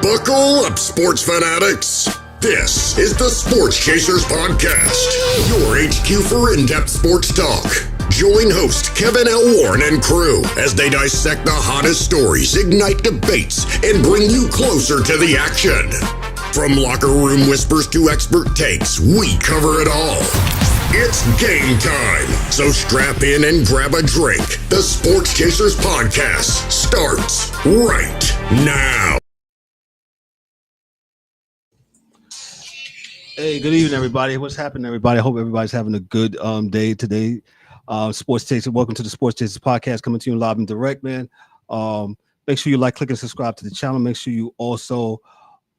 Buckle up, sports fanatics. This is the Sports Chasers Podcast, your HQ for in-depth sports talk. Join host Kevin L. Warren and crew as they dissect the hottest stories, ignite debates, and bring you closer to the action. From locker room whispers to expert takes, we cover it all. It's game time, so strap in and grab a drink. The Sports Chasers Podcast starts right now. Hey, good evening, everybody. What's happening, everybody? I hope everybody's having a good day today. Sports Chasers, welcome to the Sports Chasers Podcast, coming to you live and direct, man. Make sure you like, click, and subscribe to the channel. Make sure you also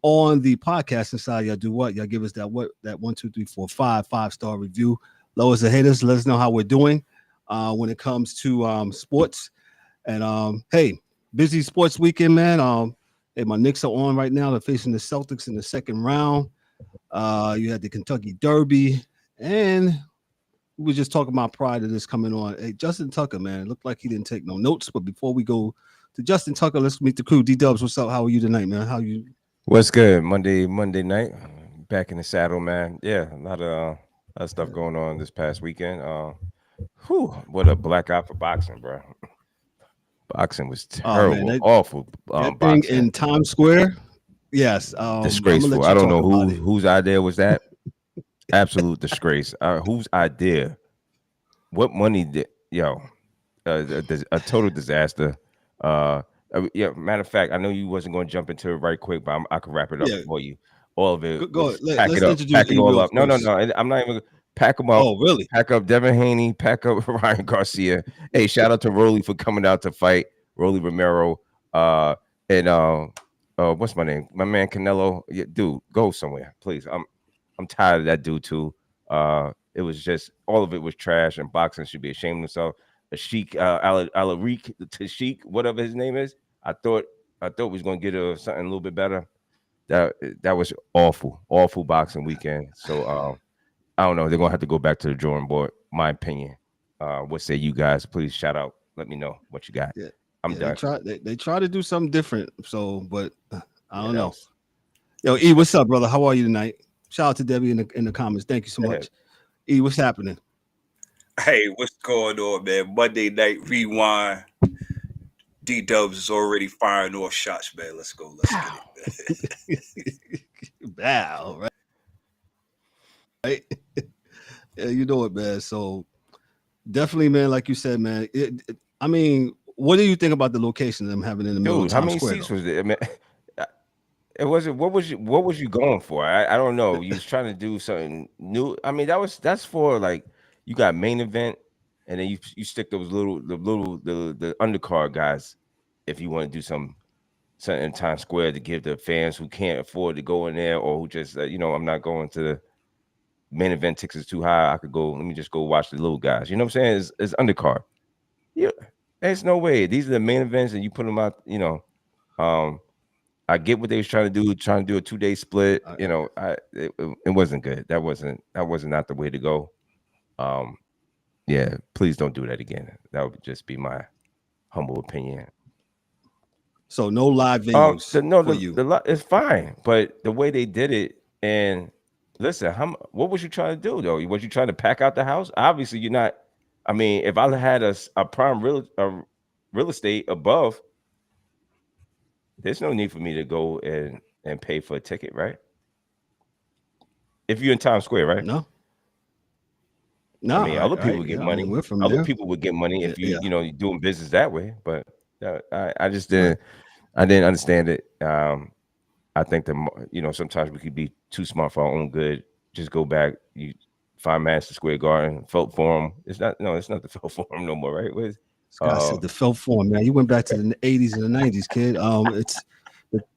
on the podcast inside, y'all do what? Y'all give us that 1, 2, 3, 4, 5-star review. Lowers the haters. Let us know how we're doing when it comes to sports. And hey, busy sports weekend, man. Hey, my Knicks are on right now. They're facing the Celtics in the second round. You had the Kentucky Derby, and we were just talking about prior to this coming on. Hey, Justin Tucker, man, it looked like he didn't take no notes. But before we go to Justin Tucker, let's meet the crew. D-Dubs, what's up? How are you tonight, man? How you? What's good? Monday night, back in the saddle, man. Yeah, a lot of stuff going on this past weekend. What a blackout for boxing, bro. Boxing was terrible, man, awful. That thing in Times Square. Yes, disgraceful. I don't know whose idea was that. Absolute disgrace. Whose idea? What money did? A total disaster. Yeah. Matter of fact, I know you wasn't going to jump into it right quick, but I could wrap it up for you. All of it. Go pack it up. Pack it all up. No. I'm not even. Pack them up. Oh, really? Pack up Devin Haney. Pack up Ryan Garcia. Hey, shout out to Rolly for coming out to fight. Rolly Romero. And what's my name? My man Canelo. Yeah, dude, go somewhere, please. I'm tired of that dude too. It was just all of it was trash, and boxing should be ashamed of himself. Sheik Alarik Tashik, whatever his name is. I thought we was gonna get something a little bit better. That was awful boxing weekend. So I don't know. They're gonna have to go back to the drawing board. My opinion. What say you guys? Please shout out. Let me know what you got. Yeah. I'm done. They try to do something different. So, but I don't know. Yo, E, what's up, brother? How are you tonight? Shout out to Debbie in the comments. Thank you so much. E, what's happening? Hey, what's going on, man? Monday Night Rewind. D-Dubs is already firing off shots, man. Let's go. Let's get it, man. Wow, right? Yeah, you know it, man. So definitely, man, like you said, man. I mean, what do you think about the location of them having in the middle of Times Square? How many seats was there? I mean, it wasn't. What was you going for? I don't know. You was trying to do something new. I mean, that's for like you got main event, and then you stick those the undercard guys if you want to do something in Times Square to give the fans who can't afford to go in there or who just I'm not going to the main event, tickets too high. I could go. Let me just go watch the little guys. You know what I'm saying? It's undercard. Yeah, there's no way. These are the main events, and you put them out. I get what they was trying to do a 2-day split. It wasn't good. That wasn't not the way to go. Yeah, please don't do that again. That would just be my humble opinion. So no live venues for you. It's fine, but the way they did it, and listen, what was you trying to do though? Was you trying to pack out the house? Obviously, you're not. I mean, if I had a prime real estate above, there's no need for me to go and pay for a ticket, right? If you're in Times Square, right? No. I mean, other people get money. Other people would get money if you're doing business that way. But I just didn't. I didn't understand it. I think that sometimes we could be too smart for our own good. Just go back. You find Madison Square Garden, Felt Forum. It's not the Felt Forum no more, right? I said the Felt Forum, man. You went back to the 80s and the 90s, kid. It's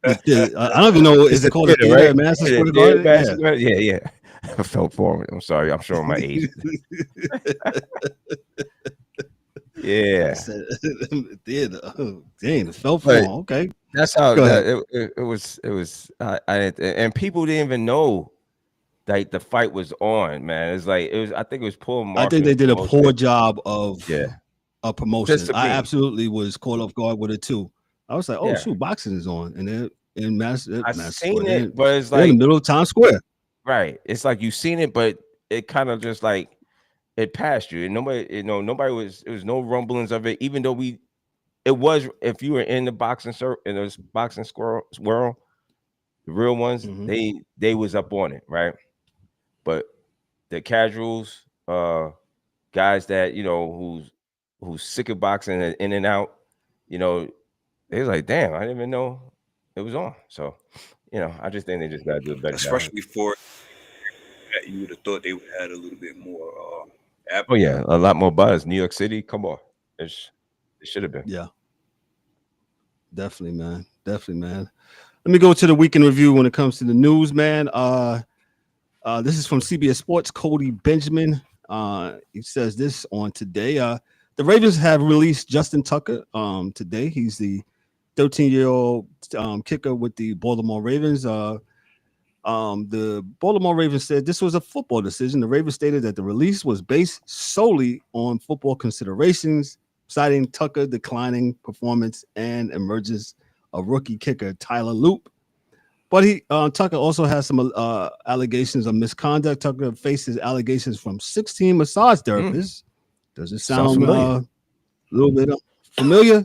I don't even know. Is it called a theater at Madison Square Garden? Yeah. Felt Forum. I'm sorry. I'm showing my age. Yeah. Theater. Oh, dang, the Felt Forum. Okay. That's how it was. And people didn't even know like the fight was on, man. It's like I think it was poor marketing. I think they did a poor job of promotion. I absolutely was caught off guard with it too. I was like, oh shoot, boxing is on, and they're in I've seen it, but it's they're in like the middle of Times Square. right. It's like you've seen it, but it kind of just like it passed you, and nobody, nobody was. It was no rumblings of it, even though it was. If you were in the boxing in those boxing world, the real ones, they was up on it, right? But the casuals, guys that who's sick of boxing and in and out, they was like, damn, I didn't even know it was on. So, I just think they just gotta do a better job. Especially for you would have thought they would have had a little bit more. Oh yeah, a lot more buzz. New York City, come on, it should have been. Yeah, definitely, man. Definitely, man. Let me go to the weekend review when it comes to the news, man. This is from CBS Sports. Cody Benjamin. He says this on today. The Ravens have released Justin Tucker today. He's the 13-year-old kicker with the Baltimore Ravens. The Baltimore Ravens said this was a football decision. The Ravens stated that the release was based solely on football considerations, citing Tucker declining performance and emergence of rookie kicker Tyler Loop. But Tucker also has some allegations of misconduct. Tucker faces allegations from 16 massage therapists. Does it sound a little bit familiar?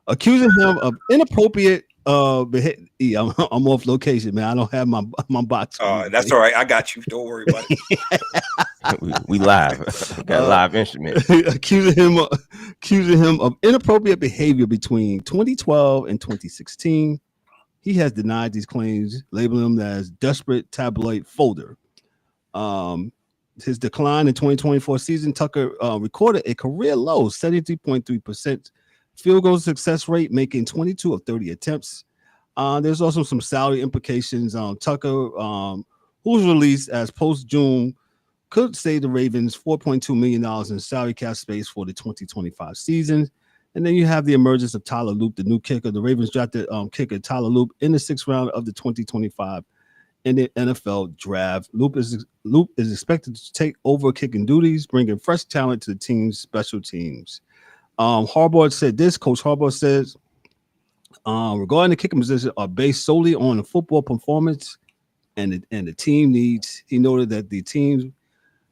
Accusing him of inappropriate behavior. I'm off location, man. I don't have my box. That's all right. I got you. Don't worry about it. we live. We got a live instrument. accusing him of inappropriate behavior between 2012 and 2016. He has denied these claims, labeling him as desperate tabloid folder. His decline in 2024 season, Tucker recorded a career low 73.3% field goal success rate, making 22 of 30 attempts. There's also some salary implications. Tucker, who's released as post-June, could save the Ravens $4.2 million in salary cap space for the 2025 season. And then you have the emergence of Tyler Loop, the new kicker. The Ravens drafted kicker Tyler Loop in the 6th round of the 2025 in the NFL draft. Loop is expected to take over kicking duties, bringing fresh talent to the team's special teams. Harbaugh said this. Coach Harbaugh says, regarding the kicking position are based solely on the football performance and the team needs. He noted that the team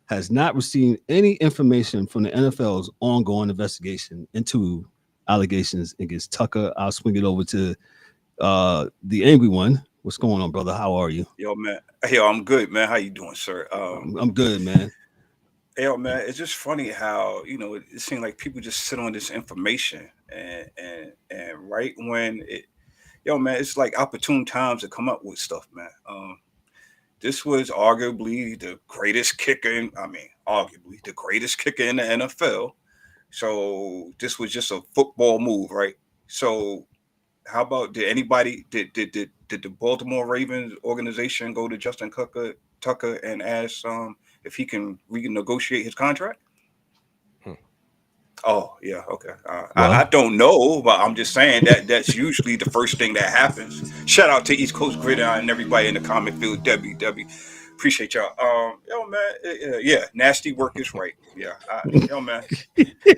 has not received any information from the NFL's ongoing investigation into allegations against Tucker. I'll swing it over to the angry one. What's going on, brother? How are you? Yo, man. Yo, I'm good, man. How you doing, sir? I'm good, man. Yo, man, it's just funny how, it seems like people just sit on this information and right when man, it's like opportune times to come up with stuff, man. This was arguably the greatest kicker arguably the greatest kicker in the NFL. So this was just a football move, right? So how about did the Baltimore Ravens organization go to Justin Tucker and ask if he can renegotiate his contract? Oh, yeah, okay. I don't know, but I'm just saying that's usually the first thing that happens. Shout out to East Coast Gridiron and everybody in the comment field. WW. Appreciate y'all. Yo, man, yeah, nasty work is right. Yeah, yo, man.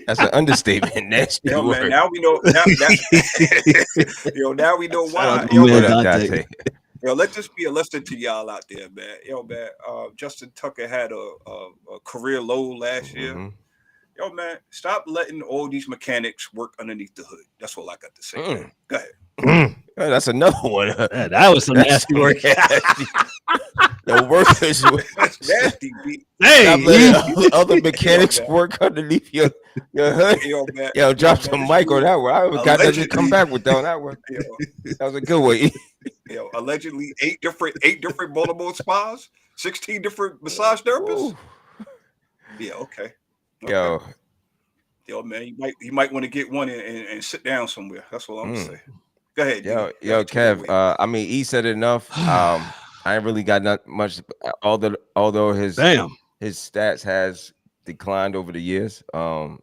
That's an understatement. Nasty yo, work. Man, now we know. Now we know why. Yo, let this be a lesson to y'all out there, man. Yo, man, Justin Tucker had a career low last year. Yo, man, stop letting all these mechanics work underneath the hood. That's all I got to say. Man. Go ahead. That's another one. That was some nasty work. The workers That's nasty. Hey, other mechanics work underneath your hood. Yo, drop some mic on that one. I got to come back with that on that one. That was a good one. Allegedly 8 different Baltimore spas, 16 different massage therapists. Ooh. Yeah, okay. Yo, man, you might want to get one and sit down somewhere. That's what I'm gonna say. Go ahead. Yo, Kev. He said enough. I ain't really got not much. Although his stats has declined over the years.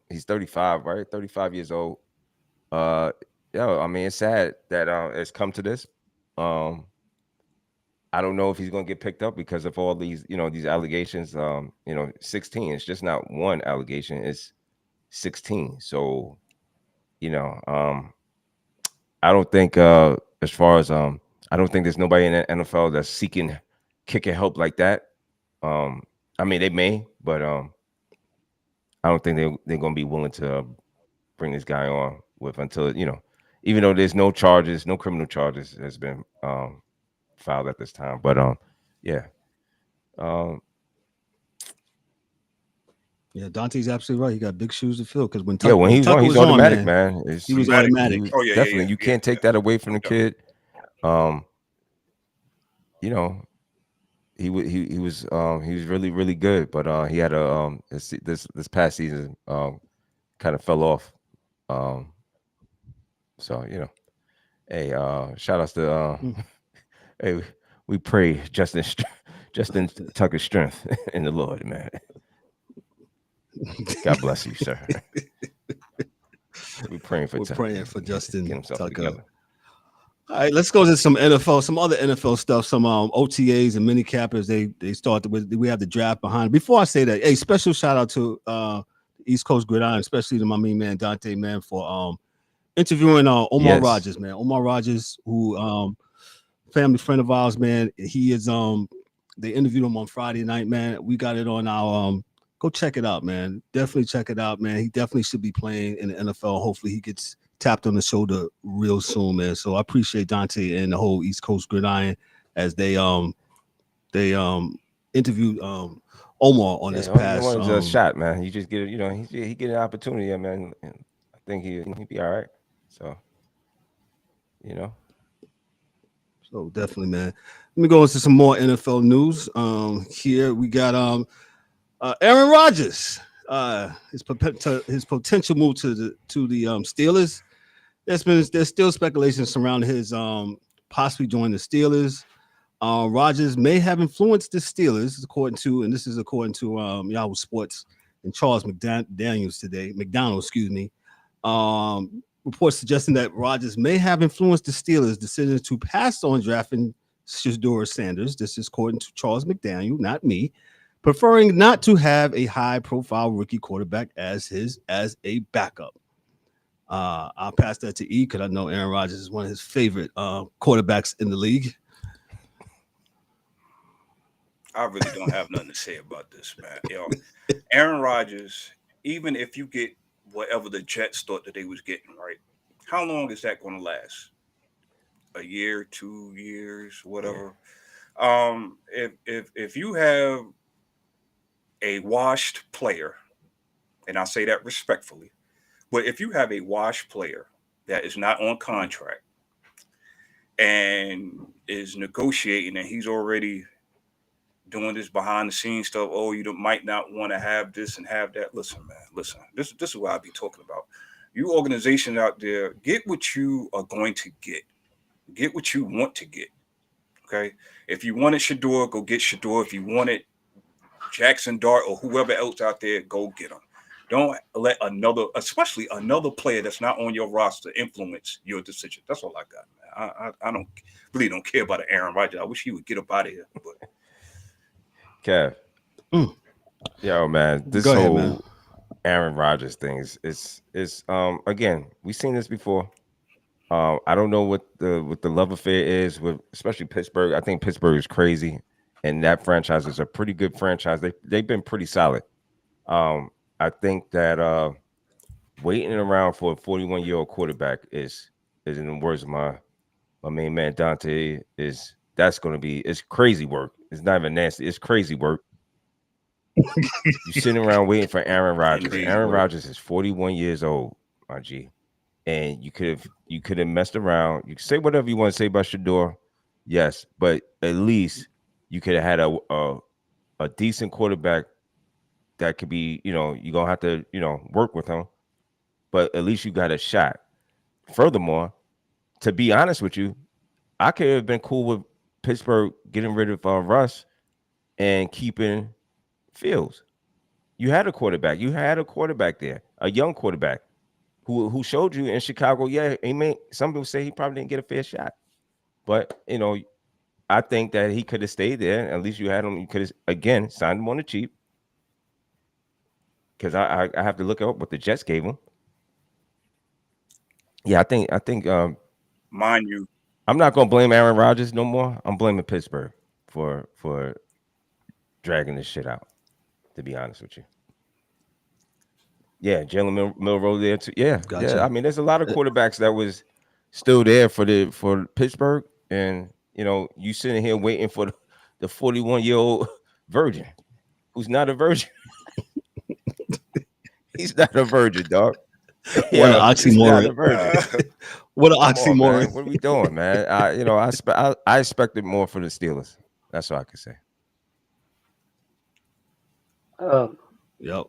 He's 35, right? 35 years old. It's sad that it's come to this. I don't know if he's going to get picked up because of all these, these allegations. 16. It's just not one allegation. It's 16. So, I don't think as far as I don't think there's nobody in the NFL that's seeking kicker help like that. I mean, they may, but I don't think they're going to be willing to bring this guy on with until, even though there's no charges, no criminal charges has been filed at this time. But yeah. Yeah, Dante's absolutely right. He got big shoes to fill because when when he was Tucker on, he's was automatic, on, man. He was automatic. Oh yeah, definitely. yeah. You can't take that away from the kid. He was really, really good, but he had a this past season kind of fell off. So hey, shout outs to hey, we pray Justin Tucker's strength in the Lord, man. God bless you, sir. We're praying for Justin Tucker. Together. All right, let's go to some other NFL stuff, some OTAs and mini cappers. They started with, we have the draft behind. Before I say that, hey, special shout out to East Coast Gridiron, especially to my main man Dante, man, for interviewing Omar Rodgers, man. Omar Rodgers, who family friend of ours, man. He is they interviewed him on Friday night, man. We got it on our go check it out, man. Definitely check it out, man. He definitely should be playing in the NFL. Hopefully he gets tapped on the shoulder real soon, man. So I appreciate Dante and the whole East Coast Gridiron as they interviewed Omar on this past. It was a shot, man. You just get it, he get an opportunity, man. And I think he'd be all right. So, So definitely, man. Let me go into some more NFL news. Here we got Aaron Rodgers. His potential move to the Steelers. There's still speculation surrounding his possibly joining the Steelers. Rodgers may have influenced the Steelers, according to Yahoo Sports and Charles McDaniels today. Reports suggesting that Rodgers may have influenced the Steelers' decision to pass on drafting Shedeur Sanders. This is according to Charles McDaniel, not me, preferring not to have a high-profile rookie quarterback as a backup. I'll pass that to E because I know Aaron Rodgers is one of his favorite quarterbacks in the league. I really don't have nothing to say about this, man. Aaron Rodgers, even if you get whatever the Jets thought that they was getting, right? How long is that going to last? A year, 2 years, whatever. Yeah. If you have a washed player, and I say that respectfully, but if you have a washed player that is not on contract and is negotiating and he's already doing this behind the scenes stuff, you might not want to have this and have that. Listen, man, this is what I be talking about. You organizations out there, get what you are going to get. Get what you want to get. Okay? If you wanted Shedeur, go get Shedeur. If you wanted Jackson Dart or whoever else out there, go get them. Don't let especially another player that's not on your roster, influence your decision. That's all I got, man. I really don't care about Aaron Rodgers. I wish he would get up out of here. But Kev. Yo, man, this whole Aaron Rodgers thing is again, we've seen this before. I don't know what the love affair is with especially Pittsburgh. I think Pittsburgh is crazy, and that franchise is a pretty good franchise. They've been pretty solid. I think that waiting around for a 41-year-old quarterback is in the words of my main man Dante, it's crazy work. It's not even nasty. It's crazy work. You're sitting around waiting for Aaron Rodgers. Aaron Rodgers is 41 years old, my G. And you could have messed around. You can say whatever you want to say about Shedeur, yes, but at least you could have had a decent quarterback that could be, you're gonna have to, work with him, but at least you got a shot. Furthermore, to be honest with you, I could have been cool with Pittsburgh getting rid of Russ and keeping Fields. You had a quarterback. You had a quarterback there, a young quarterback who showed you in Chicago. Yeah, some people say he probably didn't get a fair shot, but I think that he could have stayed there. At least you had him. You could have again signed him on the cheap. Because I have to look up what the Jets gave him. Yeah, I think mind you. I'm not gonna blame Aaron Rodgers no more. I'm blaming Pittsburgh for dragging this shit out. To be honest with you. Yeah, Jalen Milroe there too. Yeah, Gotcha. yeah. I mean, there's a lot of quarterbacks that was still there for Pittsburgh, and you sitting here waiting for the 41-year-old virgin, who's not a virgin. He's not a virgin, dog. What an oxymoron! What an oxymoron! Man. What are we doing, man? I expected more for the Steelers. That's all I can say. Yep.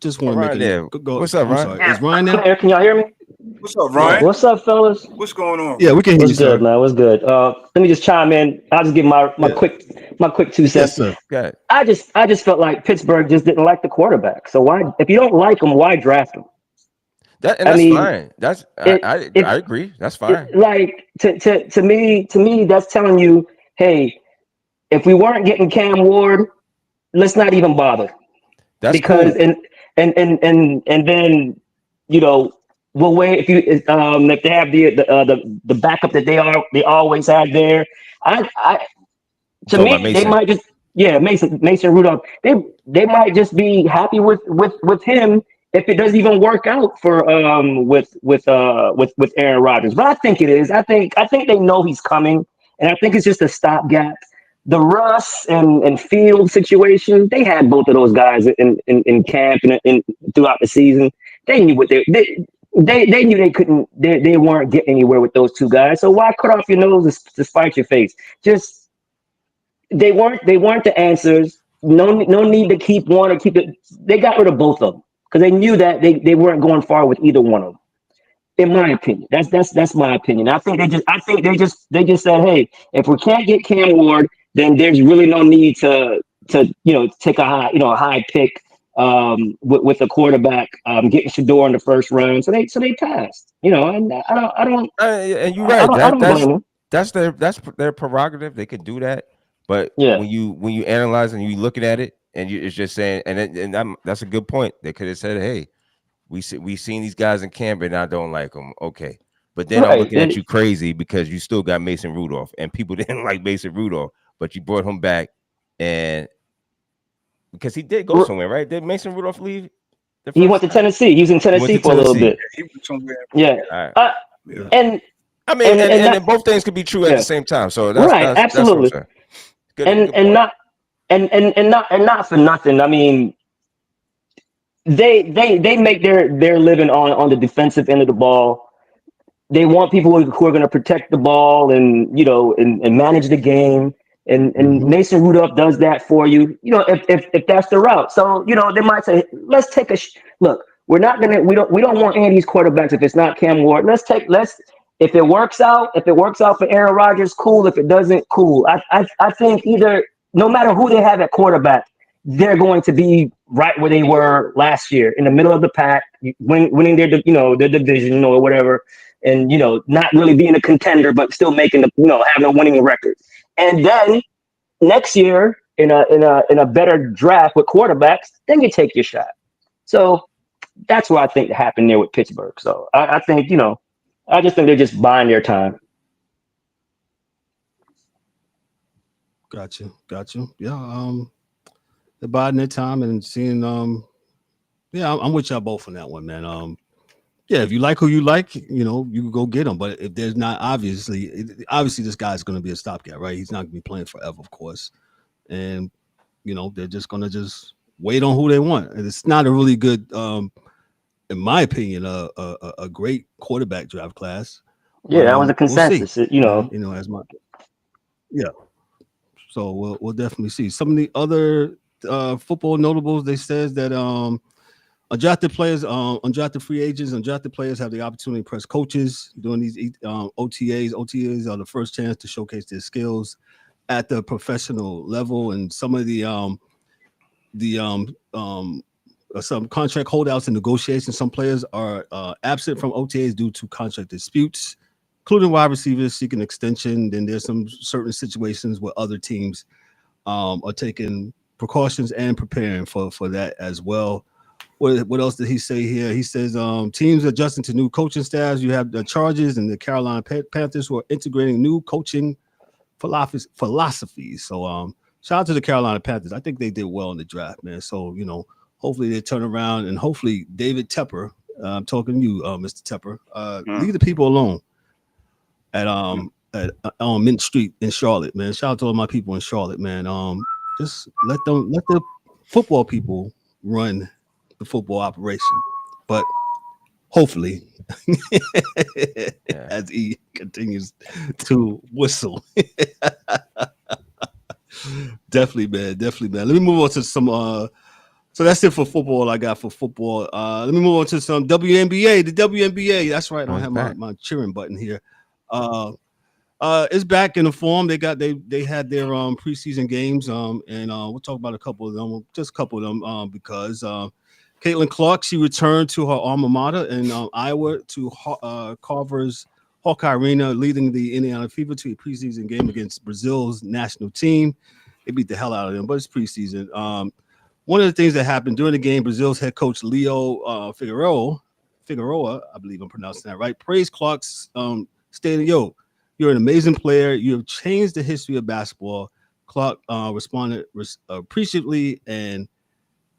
Just want to make it. Go. What's up, Ryan? Is Ryan there? Can y'all hear me? What's up, Ryan? What's up, fellas? What's going on? Yeah, we can hear you, good, sir. man. What's good? Let me just chime in. I'll just give my quick 2 cents. Yes, sir. Okay. I just felt like Pittsburgh just didn't like the quarterback. So why, if you don't like him, why draft him? That's fine. I agree. That's fine. Like to me, that's telling you, hey, if we weren't getting Cam Ward, let's not even bother. That's because cool. and then we'll wait if they have the backup that they always had there. To me, they might just Mason Rudolph. They might just be happy with him if it doesn't even work out for with Aaron Rodgers. But I think it is. I think they know he's coming, and I think it's just a stopgap. The Russ and Field situation, they had both of those guys in camp and throughout the season. They knew what they knew they couldn't. They weren't getting anywhere with those two guys. So why cut off your nose to spite your face? Just they weren't the answers. No need to keep one or keep it. They got rid of both of them because they knew that they weren't going far with either one of them. In my opinion, that's my opinion. I think they just said, hey, if we can't get Cam Ward, then there's really no need to take a high pick with a quarterback, getting Shador in the first round. So they passed. And I don't. And you're right. I don't blame them. That's their prerogative. They can do that. But when you analyze and you looking at it, and it's just saying, and that's a good point. They could have said, hey, we seen these guys in camp and I don't like them. Okay. But then I'm looking at you crazy because you still got Mason Rudolph and people didn't like Mason Rudolph, but you brought him back and because he did go somewhere, right? Did Mason Rudolph leave? He went to Tennessee. He was in Tennessee for a little bit. He was somewhere. Yeah. Right. And I mean, and both things could be true at the same time. So that's right, absolutely. That's good, and not for nothing. I mean, they make their living on the defensive end of the ball. They want people who are going to protect the ball and and manage the game. And Mason Rudolph does that for you. If that's the route. So they might say, let's take a look. We don't want any of these quarterbacks if it's not Cam Ward. If it works out for Aaron Rodgers, cool. If it doesn't, cool. I think either no matter who they have at quarterback, they're going to be right where they were last year, in the middle of the pack, winning their division or whatever, and not really being a contender, but still making having a winning record. And then next year in a better draft with quarterbacks, then you take your shot. So that's what I think happened there with Pittsburgh. So I think I just think they're just buying their time. Got you. Yeah. They're biding their time and seeing. I'm with y'all both on that one, man. Yeah, if you like who you like, you can go get them. But if there's not, obviously this guy's going to be a stopgap, right? He's not going to be playing forever, of course. And they're just going to just wait on who they want. And it's not a really good, in my opinion, a great quarterback draft class. Yeah, that was a consensus. We'll as my So we'll definitely see. Some of the other football notables, they says that undrafted players, undrafted free agents, undrafted players have the opportunity to press coaches during these OTAs. OTAs are the first chance to showcase their skills at the professional level. And some of the some contract holdouts and negotiations, some players are absent from OTAs due to contract disputes, including wide receivers seeking extension. Then there's some certain situations where other teams are taking precautions and preparing for that as well. What else did he say here? He says teams adjusting to new coaching staffs. You have the Chargers and the Carolina Panthers who are integrating new coaching philosophies. So shout out to the Carolina Panthers. I think they did well in the draft, man. So hopefully they turn around, and hopefully David Tepper. I'm talking to you, Mr. Tepper. Leave the people alone at on Mint Street in Charlotte, man. Shout out to all my people in Charlotte, man. Just let the football people run the football operation, but hopefully as he continues to whistle. Definitely, man. Let me move on to some so that's it for football. I got for football. Let me move on to some WNBA. The WNBA, that's right. I don't have my cheering button here. It's back in the form. They had their preseason games, and we'll talk about a couple of them, just a couple of them, because Caitlin Clark, she returned to her alma mater in Iowa to Carver's Hawkeye Arena, leading the Indiana Fever to a preseason game against Brazil's national team. They beat the hell out of them, but it's preseason. One of the things that happened during the game, Brazil's head coach Leo Figueroa, I believe I'm pronouncing that right, praised Clark's stating, "Yo, you're an amazing player. You have changed the history of basketball." Clark responded appreciatively and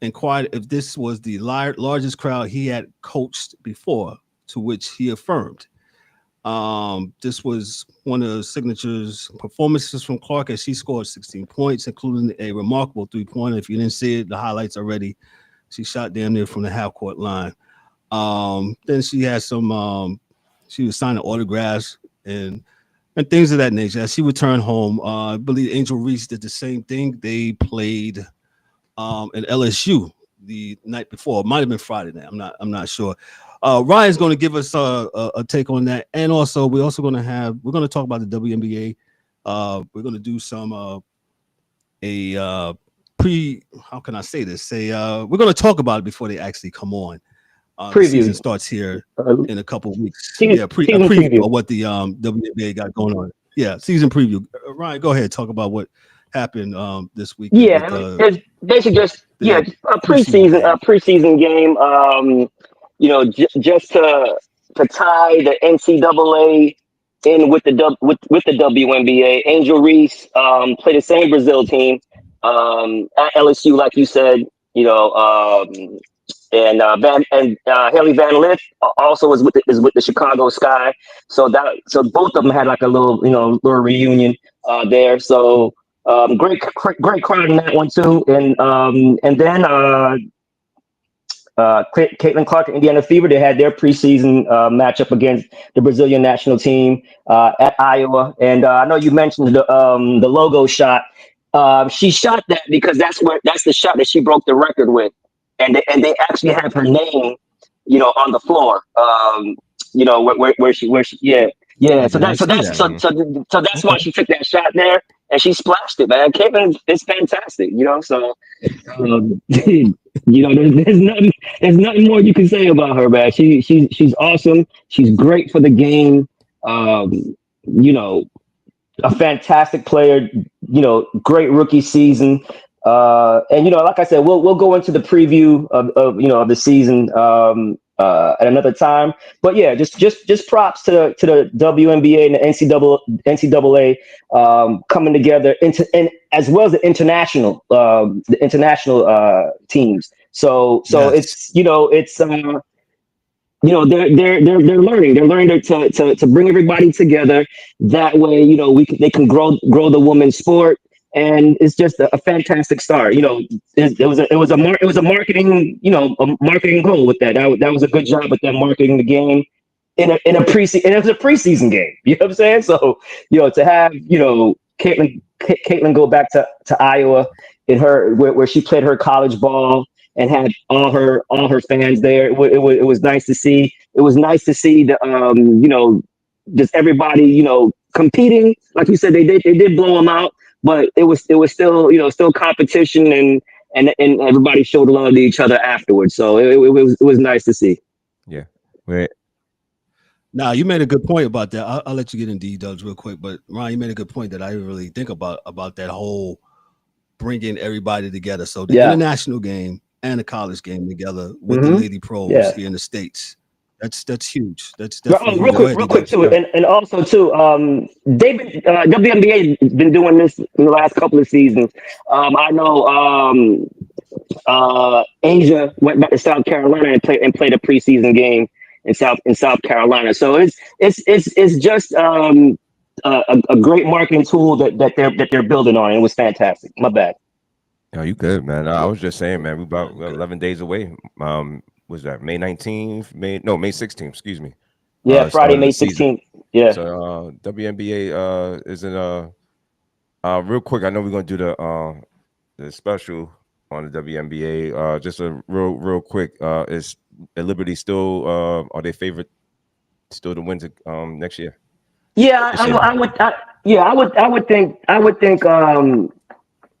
inquired if this was the largest crowd he had coached before, to which he affirmed. This was one of the signatures performances from Clark, as she scored 16 points, including a remarkable 3-pointer. If you didn't see it, the highlights already, she shot damn near from the half-court line. Then she had some, she was signing autographs and things of that nature. As she returned home, I believe Angel Reese did the same thing. They played at LSU the night before. It might have been Friday night. I'm not sure. Ryan's going to give us a take on that, and also we're going to talk about the WNBA. We're going to do some how can I say this? We're going to talk about it before they actually come on. The season starts here in a couple of weeks. Preview of what the WNBA got going on. Yeah, season preview. Ryan, go ahead. Talk about what happened this week. Yeah, it's basically just a preseason game. Just to tie the NCAA in with the WNBA. Angel Reese played the same Brazil team at LSU, like you said. And Haley Van Lith also is with the Chicago Sky. So both of them had like a little reunion there. So great crowd in that one too. And then Caitlin Clark and Indiana Fever, they had their preseason matchup against the Brazilian national team at Iowa. And I know you mentioned the logo shot. She shot that because that's the shot that she broke the record with. And they actually have her name, on the floor. Where she So that's why she took that shot there, and she splashed it, man. Caitlin is fantastic, So there's nothing more you can say about her, man. She's awesome. She's great for the game. A fantastic player. Great rookie season. And like I said, we'll go into the preview of the season at another time. But yeah, just props to the WNBA and the NCAA coming together and as well as the international teams. So yes. They're learning to bring everybody together. That way, they can grow the women's sport. And it's just a fantastic start. It was a marketing, a marketing goal with that. That was a good job with them marketing the game in a preseason. And it was a preseason game. You know what I'm saying? So, to have, Caitlin go back to Iowa in where she played her college ball and had all her fans there. It was nice to see. It was nice to see the just everybody competing. Like you said, they did blow them out. But it was still competition and everybody showed love to each other afterwards. So it was nice to see. Yeah. Right. Now you made a good point about that. I'll let you get into details real quick, but Ryan, you made a good point that I didn't really think about that whole bringing everybody together. So the international game and a college game together with the Lady Pros here in the States. That's huge. That's definitely real quick too, and also too, they've been WNBA has been doing this in the last couple of seasons. I know Asia went back to South Carolina and played a preseason game in South Carolina. So it's just a great marketing tool that they're building on. It was fantastic. My bad. Oh, you good, man. I was just saying, man, we're about 11 days away. Was that May 19th? May 16th, excuse me. Yeah, Friday, May 16th. Yeah. So WNBA is in real quick. I know we're gonna do the special on the WNBA. Just a real quick. Is Liberty still are they favorite still to win next year? Yeah, I would think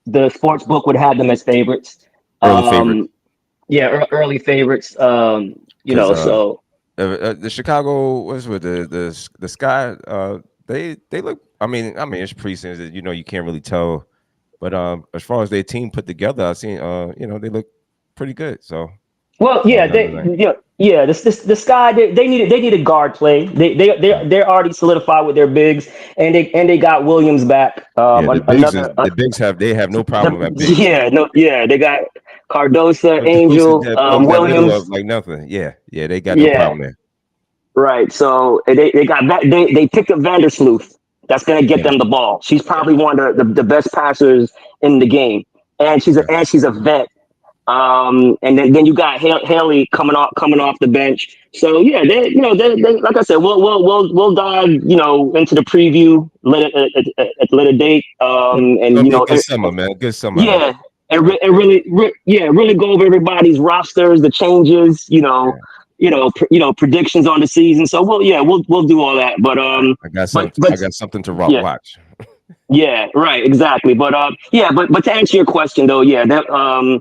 the sports book would have them as favorites. Early favorite. Yeah, early favorites. So the Chicago was with the Sky. They look. I mean, it's preseason. You can't really tell. But as far as their team put together, I seen. They look pretty good. So. Well, yeah, the Sky they needed guard play. They're already solidified with their bigs, and they got Williams back. The bigs have no problem at bigs. They got Cardosa, Angel, Williams, like nothing. Yeah, they got no problem there. Right. So they got that. They picked up Vandersloot. That's gonna get them the ball. She's probably one of the best passers in the game, and she's a vet. And then you got Haley coming off the bench. So yeah, they like I said, we'll dive into the preview at a later date. And good summer, man, good summer. Yeah, and really go over everybody's rosters, the changes, predictions on the season. So we'll do all that. But I got something to watch. Yeah, right, exactly. But but to answer your question though, the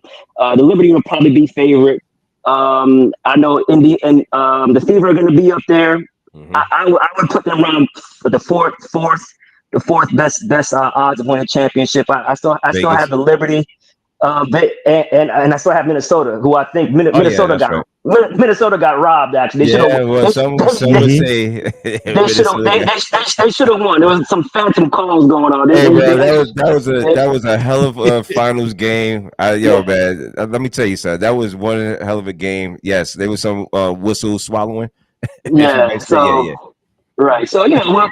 Liberty will probably be favorite. I know Indy and the Fever are going to be up there. Mm-hmm. I would put them around the fourth best odds of winning a championship. I still have the Liberty. And I still have Minnesota, who I think Minnesota got robbed. Actually, some would say they should have won. There was some phantom calls going on. That was a hell of a finals game. Man, let me tell you something. That was one hell of a game. Yes, there was some whistle swallowing. Yeah. Right. So we'll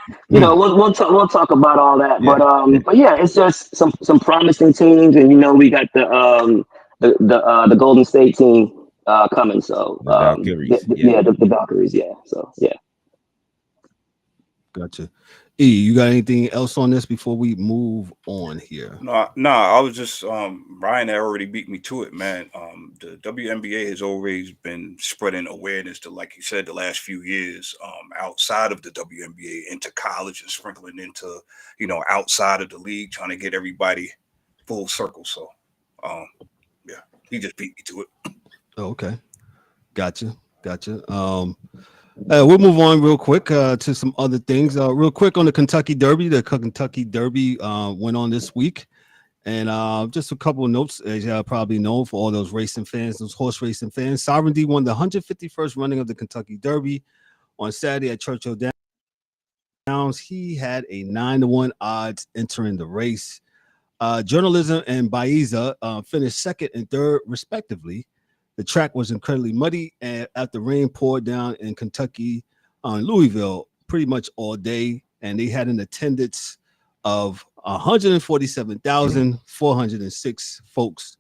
talk about all that. Yeah. But it's just some promising teams, and we got the Golden State team coming. So the Valkyries. The Valkyries. Yeah. So yeah. Gotcha. E, you got anything else on this before we move on here? No. I was just Ryan had already beat me to it, man. The WNBA has always been spreading awareness to, like you said, the last few years, outside of the WNBA into college and sprinkling into, outside of the league, trying to get everybody full circle. So, he just beat me to it. Oh, okay, gotcha. We'll move on real quick to some other things. Real quick on the Kentucky Derby. The Kentucky Derby went on this week. And just a couple of notes, as y'all probably know, for all those racing fans, those horse racing fans. Sovereignty won the 151st running of the Kentucky Derby on Saturday at Churchill Downs. He had a 9-1 odds entering the race. Journalism and Baiza finished second and third, respectively. The track was incredibly muddy after rain poured down in Kentucky, Louisville, pretty much all day. And they had an attendance of 147,406 folks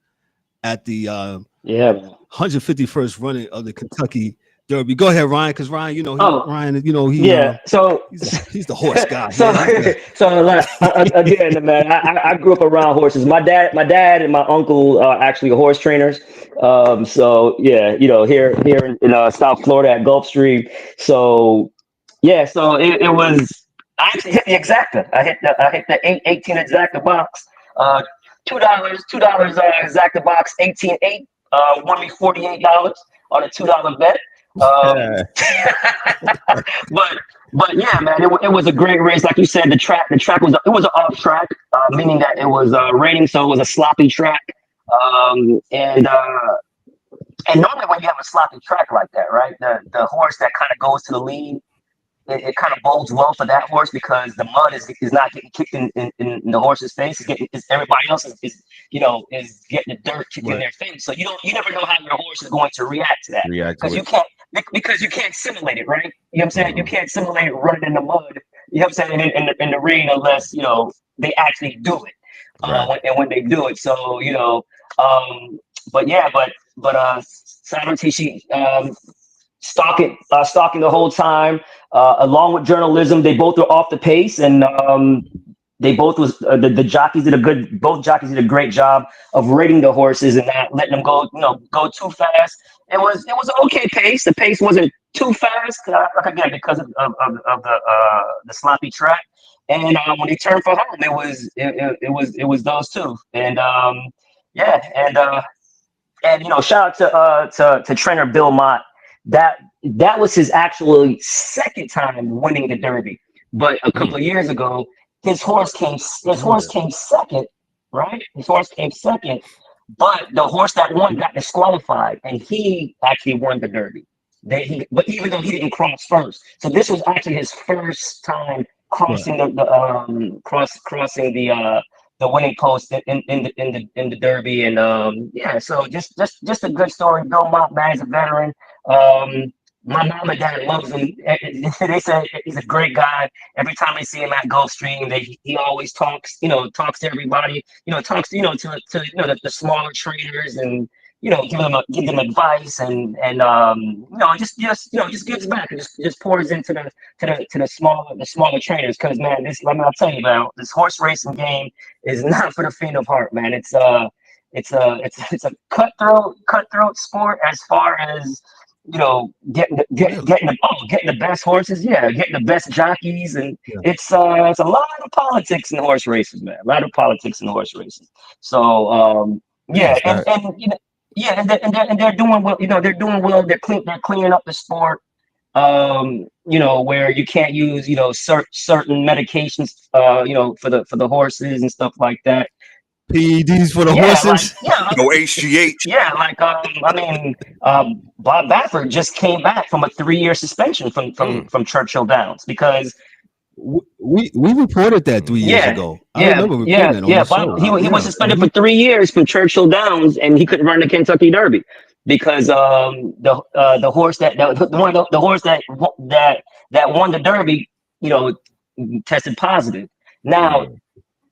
at the 151st running of the Kentucky Derby. Go ahead, Ryan, because Ryan, he's the horse guy. Again, man, I grew up around horses. My dad and my uncle are actually horse trainers. Here in South Florida at Gulfstream. So it was. I actually hit the exacta. I hit the 818 exacta box. $2 exacta box 18.8. Won me $48 on a $2 bet. But yeah, man, it was a great race. Like you said, the track was an off track, meaning that it was raining, so it was a sloppy track. And normally when you have a sloppy track like that, right, the horse that kind of goes to the lead, it kind of bodes well for that horse because the mud is not getting kicked in the horse's face. Everybody else is getting the dirt kicked in their face. So you never know how your horse is going to react to that because you can't simulate it, right? You know what I'm saying? You can't simulate it running in the mud. You know what I'm saying? In the rain unless they actually do it. And when they do it, so Saturday she stalking the whole time, along with journalism. They both were off the pace, and they both was the jockeys both jockeys did a great job of rating the horses and not letting them go too fast. It was an okay pace. The pace wasn't too fast, because of the sloppy track. And when he turned for home, it was those two. And shout out to trainer Bill Mott. That was his actual second time winning the Derby. But a couple of years ago, his horse came second, right? His horse came second, but the horse that won got disqualified, and he actually won the Derby. But even though he didn't cross first, so this was actually his first time crossing crossing the winning post in the Derby, and so just a good story. Bill Mott, man, is a veteran. My mom and dad loves him. They say he's a great guy. Every time they see him at Gulfstream, he always talks to everybody. Talks to the smaller traders and give them advice and just gives back and just pours into the smaller trainers. Because man, I'll tell you, man, this horse racing game is not for the faint of heart, man. It's a cutthroat sport as far as getting the best horses, getting the best jockeys, and it's a lot of politics in horse races, man. A lot of politics in horse racing. So and they're doing well. They're doing well. They're cleaning up the sport. Where you can't use certain medications, for the horses and stuff like that. PEDs for the horses. No HGH. Yeah, Bob Baffert just came back from a 3-year suspension from Churchill Downs because we reported that 3 years ago. I remember reporting it on the show. He was suspended for 3 years from Churchill Downs, and he couldn't run the Kentucky Derby because the horse that won the Derby, tested positive. Now.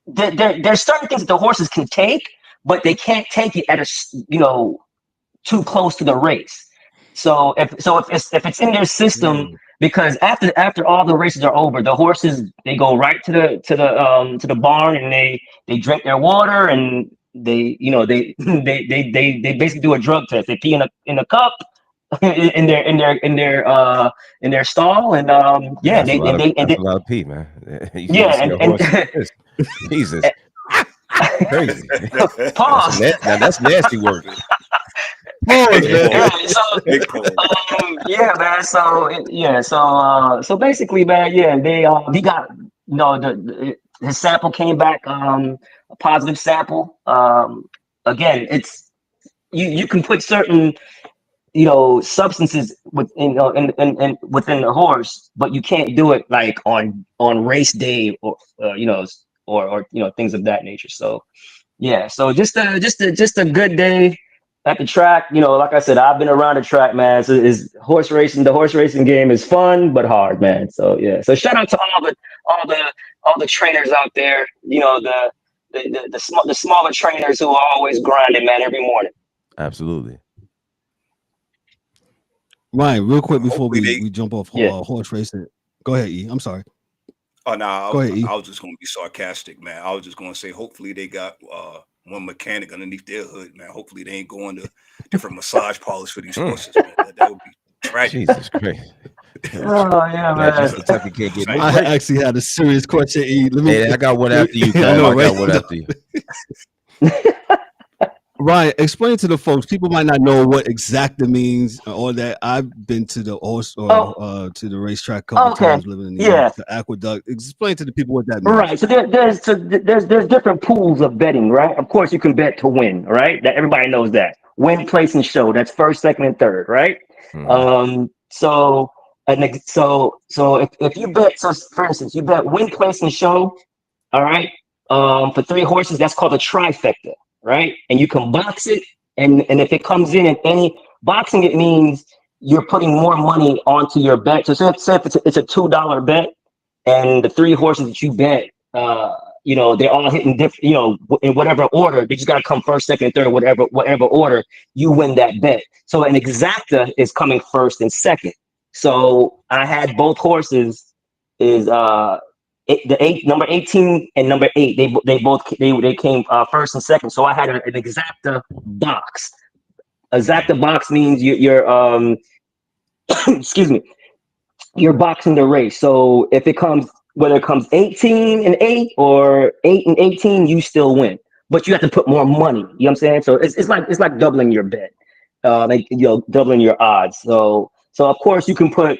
There's certain things that the horses can take, but they can't take it at too close to the race. So if it's in their system, because after all the races are over, the horses they go right to the barn and they drink their water and they basically do a drug test. They pee in a cup in their stall and that's a lot of pee, man. Jesus. Crazy. Pause. That's nasty work. Pause, man. So basically, man, he got his sample came back a positive sample. Again, it's you can put certain substances within the horse, but you can't do it like on race day or things of that nature. So so just a good day at the track. Like I said, I've been around the track, man. So is horse racing. The horse racing game is fun but hard, man. So so shout out to all the trainers out there. The smaller trainers who are always grinding, man, every morning. Absolutely. Ryan, real quick before we jump off horse racing. Go ahead, E. I'm sorry. Oh no, Go ahead, E. I was just going to be sarcastic, man. I was just going to say, hopefully they got one mechanic underneath their hood, man. Hopefully they ain't going to different massage parlors for these horses, man. That would be tragic. Jesus Christ. Oh yeah, man. I actually had a serious question, E. I got one after you. I got one after you. Ryan, explain to the folks. People might not know what exacta means or that. I've been to the horse or to the racetrack a couple times living in New York, the aqueduct. Explain to the people what that means. Right. So there's different pools of betting, right? Of course, you can bet to win, right? That everybody knows that. Win, place, and show. That's first, second, and third, right? Mm-hmm. So if you bet, so for instance, you bet win, place, and show, all right. For 3 horses, that's called a trifecta, right? And you can box it, and if it comes in any boxing, it means you're putting more money onto your bet. So say if it's a $2 bet, and the 3 horses that you bet, they're all hitting different, in whatever order. They just got to come first, second, and third, whatever order, you win that bet. So an exacta is coming first and second. So I had both horses is number 18 and number 8. They came first and second. So I had an exacta box. Exacta box means you're excuse me, you're boxing the race. So if it comes, whether it comes 18 and 8 or 8 and 18, you still win. But you have to put more money. You know what I'm saying? So it's like doubling your bet. Doubling your odds. So of course you can bet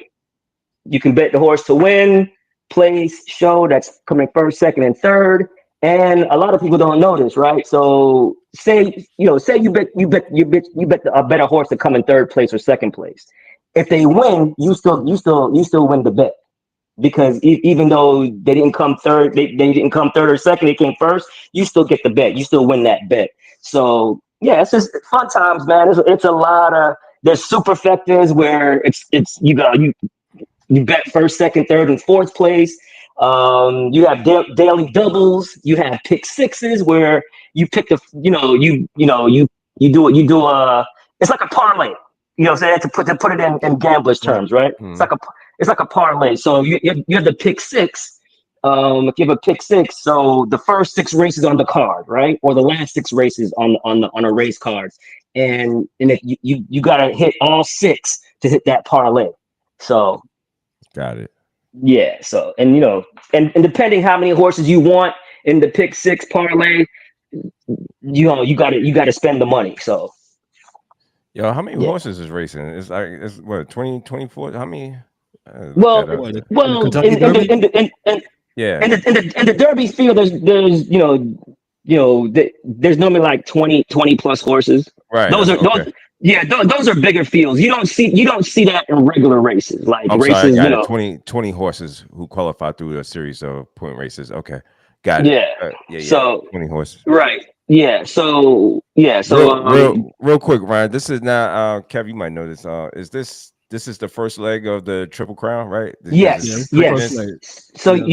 the horse to win, place, show, that's coming first, second, and third. And a lot of people don't know this, right? So say you bet a better horse to come in third place or second place. If they win, you still win the bet, because even though they didn't come third, they didn't come third or second, they came first, you still get the bet. You still win that bet. So yeah, it's just fun times, man. It's a lot of, there's superfectas where it's you bet first, second, third, and fourth place. You have daily doubles. You have pick sixes where you pick the you do it's like a parlay. You know what I'm saying? To put it in gamblers terms, right? Mm. It's like a parlay. So you have the pick six. If you have a pick six, so the first 6 races on the card, right, or the last 6 races on a race card, and if you gotta hit all 6 to hit that parlay. So got it. Yeah. So and depending how many horses you want in the pick 6 parlay, you gotta spend the money. So. Yo, how many horses is racing? It's what 20, 24? How many? In the Derby field, there's normally like 20 plus horses. Right. Those are bigger fields. You don't see that in regular races. Like races, sorry, I got 20 horses who qualify through a series of point races. Okay, got it. Yeah. So 20 horses. Right. Yeah. So real quick, Ryan. This is not Kev. You might know this. This is the first leg of the Triple Crown, right? Yes. So you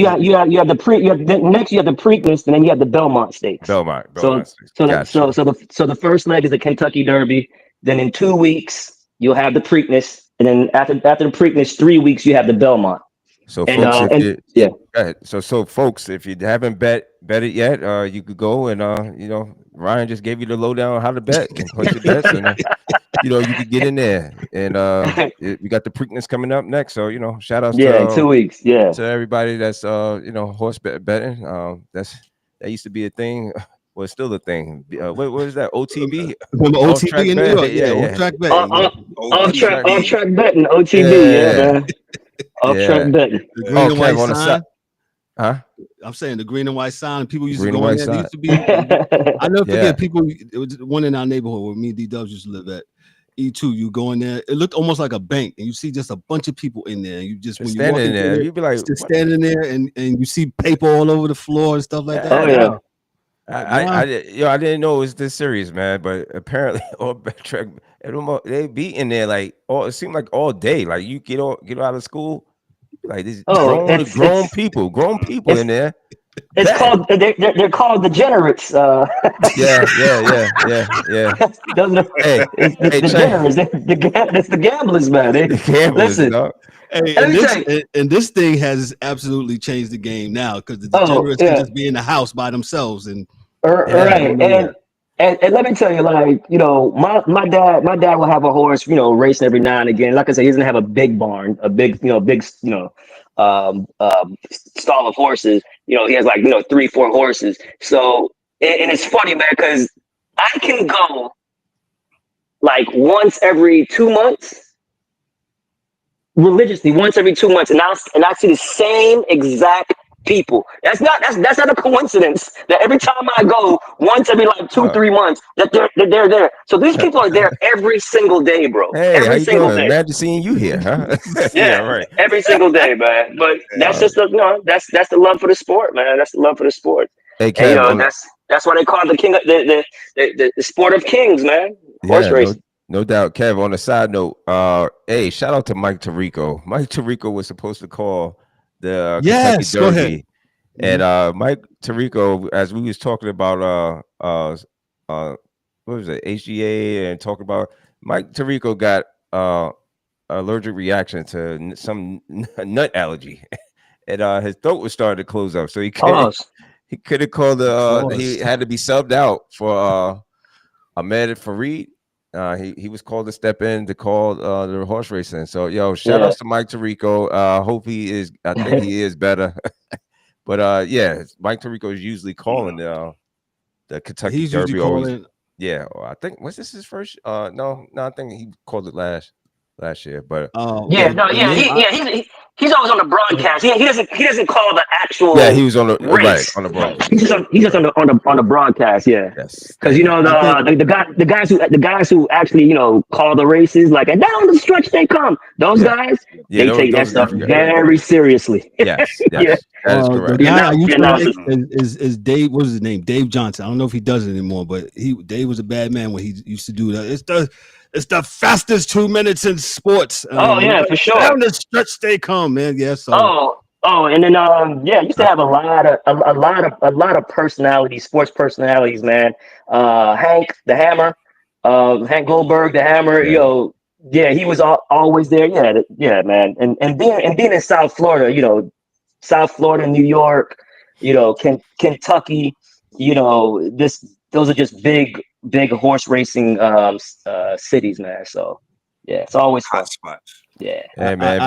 have the next you have the Preakness, and then you have the Belmont Stakes. Belmont. So the first leg is the Kentucky Derby. Then in 2 weeks you'll have the Preakness, and then after the Preakness, 3 weeks you have the Belmont. So folks, folks, if you haven't bet it yet, you could go and Ryan just gave you the lowdown on how to bet and place your bets, and you could get in there. And we got the Preakness coming up next, so shout out in 2 weeks, to everybody that's horse betting. That used to be a thing. Well, it's still a thing. What is that? OTB? Remember OTB in New York? Yeah, off-track betting. Off-track betting, OTB, off-track betting. The green and white sign. I'm saying the green and white sign. People used to go in there. There used to be. I never forget people. It was one in our neighborhood where me and D-Dubs used to live at. E2, you go in there. It looked almost like a bank, and you see just a bunch of people in there. You just when you walk in there, you'd be like just standing there, and you see paper all over the floor and stuff like that. Oh yeah. I didn't know it was this serious, man. But apparently, they be in there like it seemed like all day. Like you get out of school, like these grown people in there. It's called they're called degenerates. Yeah. It's the gamblers, man. Listen. Hey, and this thing has absolutely changed the game now because the degenerates can just be in the house by themselves and right. And let me tell you, like, my dad will have a horse, racing every now and again. Like I said, he doesn't have a big barn, a big stall of horses. He has like 3-4 horses. So and it's funny, man, because I can go like once every 2 months, religiously once every 2 months, and I see the same exact people. That's not a coincidence that every time I go, once every like 2-3 months, that they're there. So these people are there every single day, bro. Hey, every how you single doing? day. Imagine seeing you here, huh? Yeah, right. every single day, man. But that's just that's the love for the sport, man. That's the love for the sport. Hey, And Kev, that's why they call it the king of the sport of kings, man. Horse racing. No doubt. Kev, on a side note, hey, shout out to Mike Tirico. Mike Tirico was supposed to call the Kentucky Yes, go ahead. Derby. And Mike Tirico, as we was talking about what was it, HGA, and talking about, Mike Tirico got allergic reaction to some nut allergy. And his throat was starting to close up. So he couldn't call he had to be subbed out for Ahmed Farid. He was called to step in to call the horse racing. So shout outs to Mike Tirico. Hope he is. I think he is better. But Mike Tirico is usually calling the Kentucky He's Derby. usually calling. I think was this his first? No, I think he called it last year. But he's always on the broadcast. He doesn't call the actual. Yeah, he was on the race. Right on the broadcast. He's just on the broadcast. Yeah, yes, because the guys who actually call the races, like, and down the stretch they come. Those guys, they take that stuff very seriously. Yes, that is correct. The guy I used to like is Dave. What was his name? Dave Johnson. I don't know if he does it anymore, but Dave was a bad man when he used to do that. It's the fastest 2 minutes in sports. For sure. Down the stretch they come, man. Yeah. So. And then used to have a lot of personalities, sports personalities, man. Hank the Hammer, Hank Goldberg the Hammer. He was always there. Yeah, man. And being in South Florida, South Florida, New York, Kentucky, those are just big horse racing cities, man. So it's always fun. Hot spots. Yeah. Hey, man,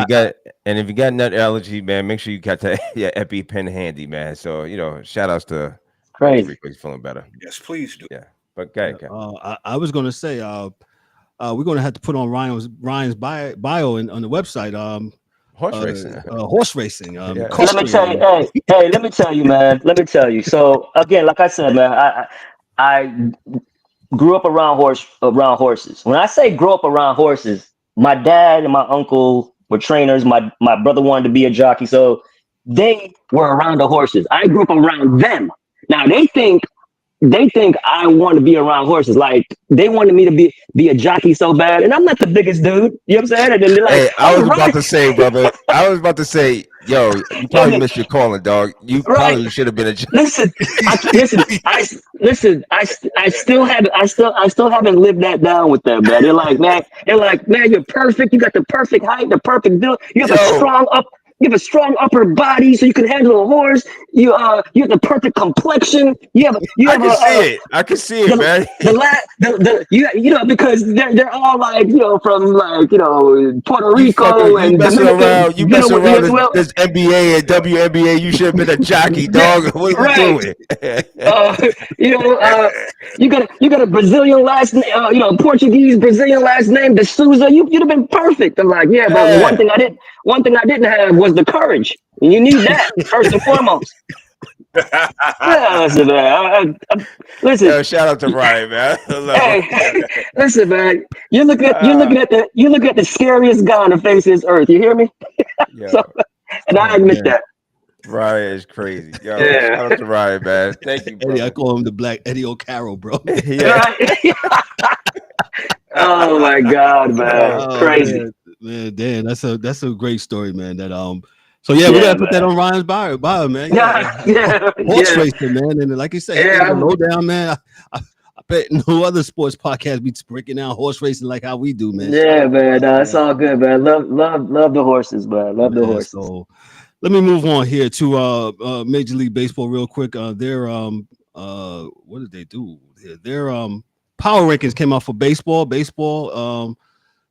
if you got nut allergy, man, make sure you got that EpiPen handy, man. So shout outs to Crazy. He's feeling better. Yes, please do. Yeah, but go ahead. I was gonna say we're gonna have to put on Ryan's bio on the website. Horse racing. Let me tell you, let me tell you, man. Let me tell you. So again, like I said, man, I grew up around horses. When I say grew up around horses, my dad and my uncle were trainers. My brother wanted to be a jockey, so they were around the horses. I grew up around them. Now they think I want to be around horses. Like, they wanted me to be a jockey so bad, and I'm not the biggest dude. You know what I'm saying? And then they're like, hey, I was about to say, brother. I was about to say, yo, you probably missed your calling, dog. You probably should have been a jockey. I still haven't lived that down with them, man. They're like, man, you're perfect. You got the perfect height, the perfect build. You have a strong upper body, so you can handle a horse. You have the perfect complexion. I can see it, man. Because they're all like, from Puerto Rico and messing around. You messing around this NBA and WNBA. You should have been a jockey, dog. What are you doing? You got a Brazilian last name, Portuguese Brazilian last name, De Souza. You'd have been perfect. I'm like, but one thing I didn't have was the courage. And you need that first and foremost. Listen, man. Listen. Yo, shout out to Ryan, man. Listen, man. You're looking at the scariest guy on the face of this earth. You hear me? I admit that. Ryan is crazy. Yo, shout out to Ryan, man. Thank you, bro. Eddie, I call him the Black Eddie O'Carroll, bro. Oh my God, man. Crazy. Man, Dan, that's a great story, man. That So we gotta put that on Ryan's bio, man. Horse racing, man, and like you said, low down, man. I bet no other sports podcast be breaking down horse racing like how we do, man. Yeah, man. It's all good, man. Love the horses, man. Love the horses. So let me move on here to Major League Baseball real quick. Their what did they do? Their power rankings came out for baseball.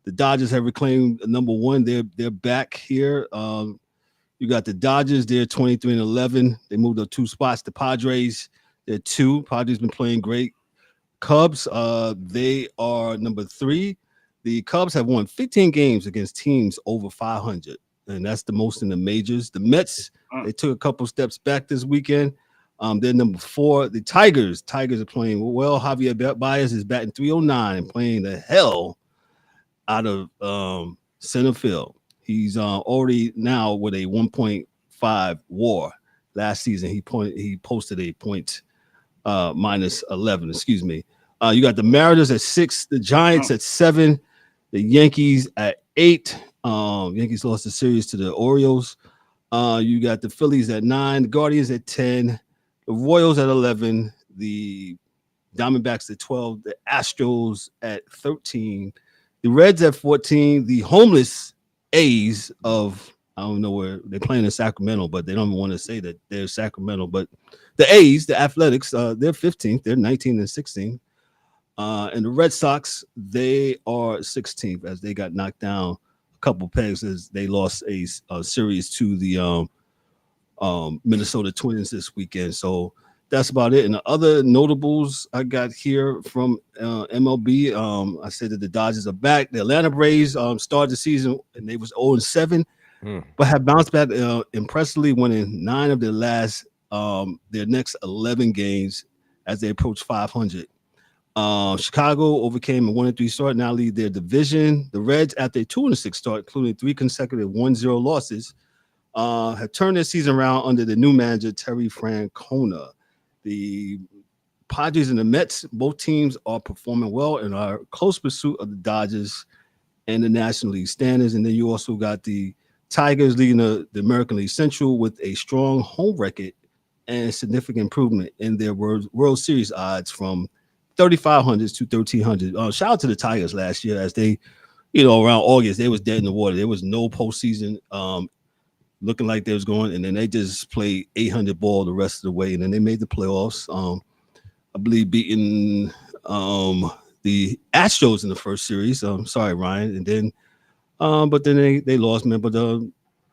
The Dodgers have reclaimed number one. They're back here. You got the Dodgers. They're 23-11. They moved up 2 spots. The Padres, they're 2. Padres been playing great. Cubs, they are number 3. The Cubs have won 15 games against teams over 500, and that's the most in the majors. The Mets, they took a couple steps back this weekend. They're number 4. The Tigers are playing well. Javier Baez is batting .309 and playing the hell out of center field. He's already now with a 1.5 WAR. Last season, he posted a point minus 11. Excuse me. You got the Mariners at 6, the Giants at 7, the Yankees at 8. Yankees lost the series to the Orioles. You got the Phillies at 9, the Guardians at 10, the Royals at 11, the Diamondbacks at 12, the Astros at 13, the Reds at 14, the homeless A's of, I don't know where they're playing in Sacramento, but they don't even want to say that they're Sacramento. But the A's, the Athletics, they're 15th, they're 19 and 16. And the Red Sox, they are 16th as they got knocked down a couple pegs as they lost a series to the Minnesota Twins this weekend. So that's about it. And the other notables I got here from MLB, I said that the Dodgers are back. The Atlanta Braves started the season and they was 0-7, but have bounced back impressively, winning 9 of their their next 11 games as they approach 500. Chicago overcame a 1-3 start, now lead their division. The Reds, after a 2-6 start, including 3 consecutive 1-0 losses, have turned their season around under the new manager, Terry Francona. The Padres and the Mets, both teams are performing well and are close pursuit of the Dodgers and the National League standings. And then you also got the Tigers leading the American League Central with a strong home record and significant improvement in their World Series odds from 3,500 to 1,300. Shout out to the Tigers last year as they, around August, they was dead in the water. There was no postseason looking like they was going, and then they just played 800 ball the rest of the way, and then they made the playoffs. I believe beating the Astros in the first series. Sorry, Ryan. And then, but then they lost, man. But the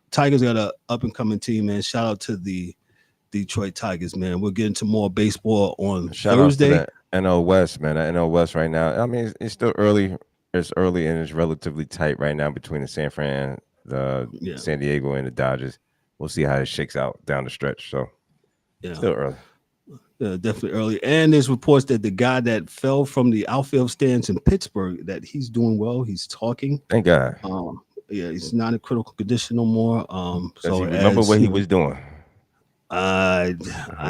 Tigers got an up and coming team, man. Shout out to the Detroit Tigers, man. We'll get into more baseball on Thursday. Out to the NL West, man. The NL West right now. I mean, it's still early. It's early and it's relatively tight right now between the San Fran, San Diego, and the Dodgers. We'll see how it shakes out down the stretch. So, still early. Definitely early. And there's reports that the guy that fell from the outfield stands in Pittsburgh, that he's doing well. He's talking. Thank God. He's not in critical condition no more. So remember what he was doing. I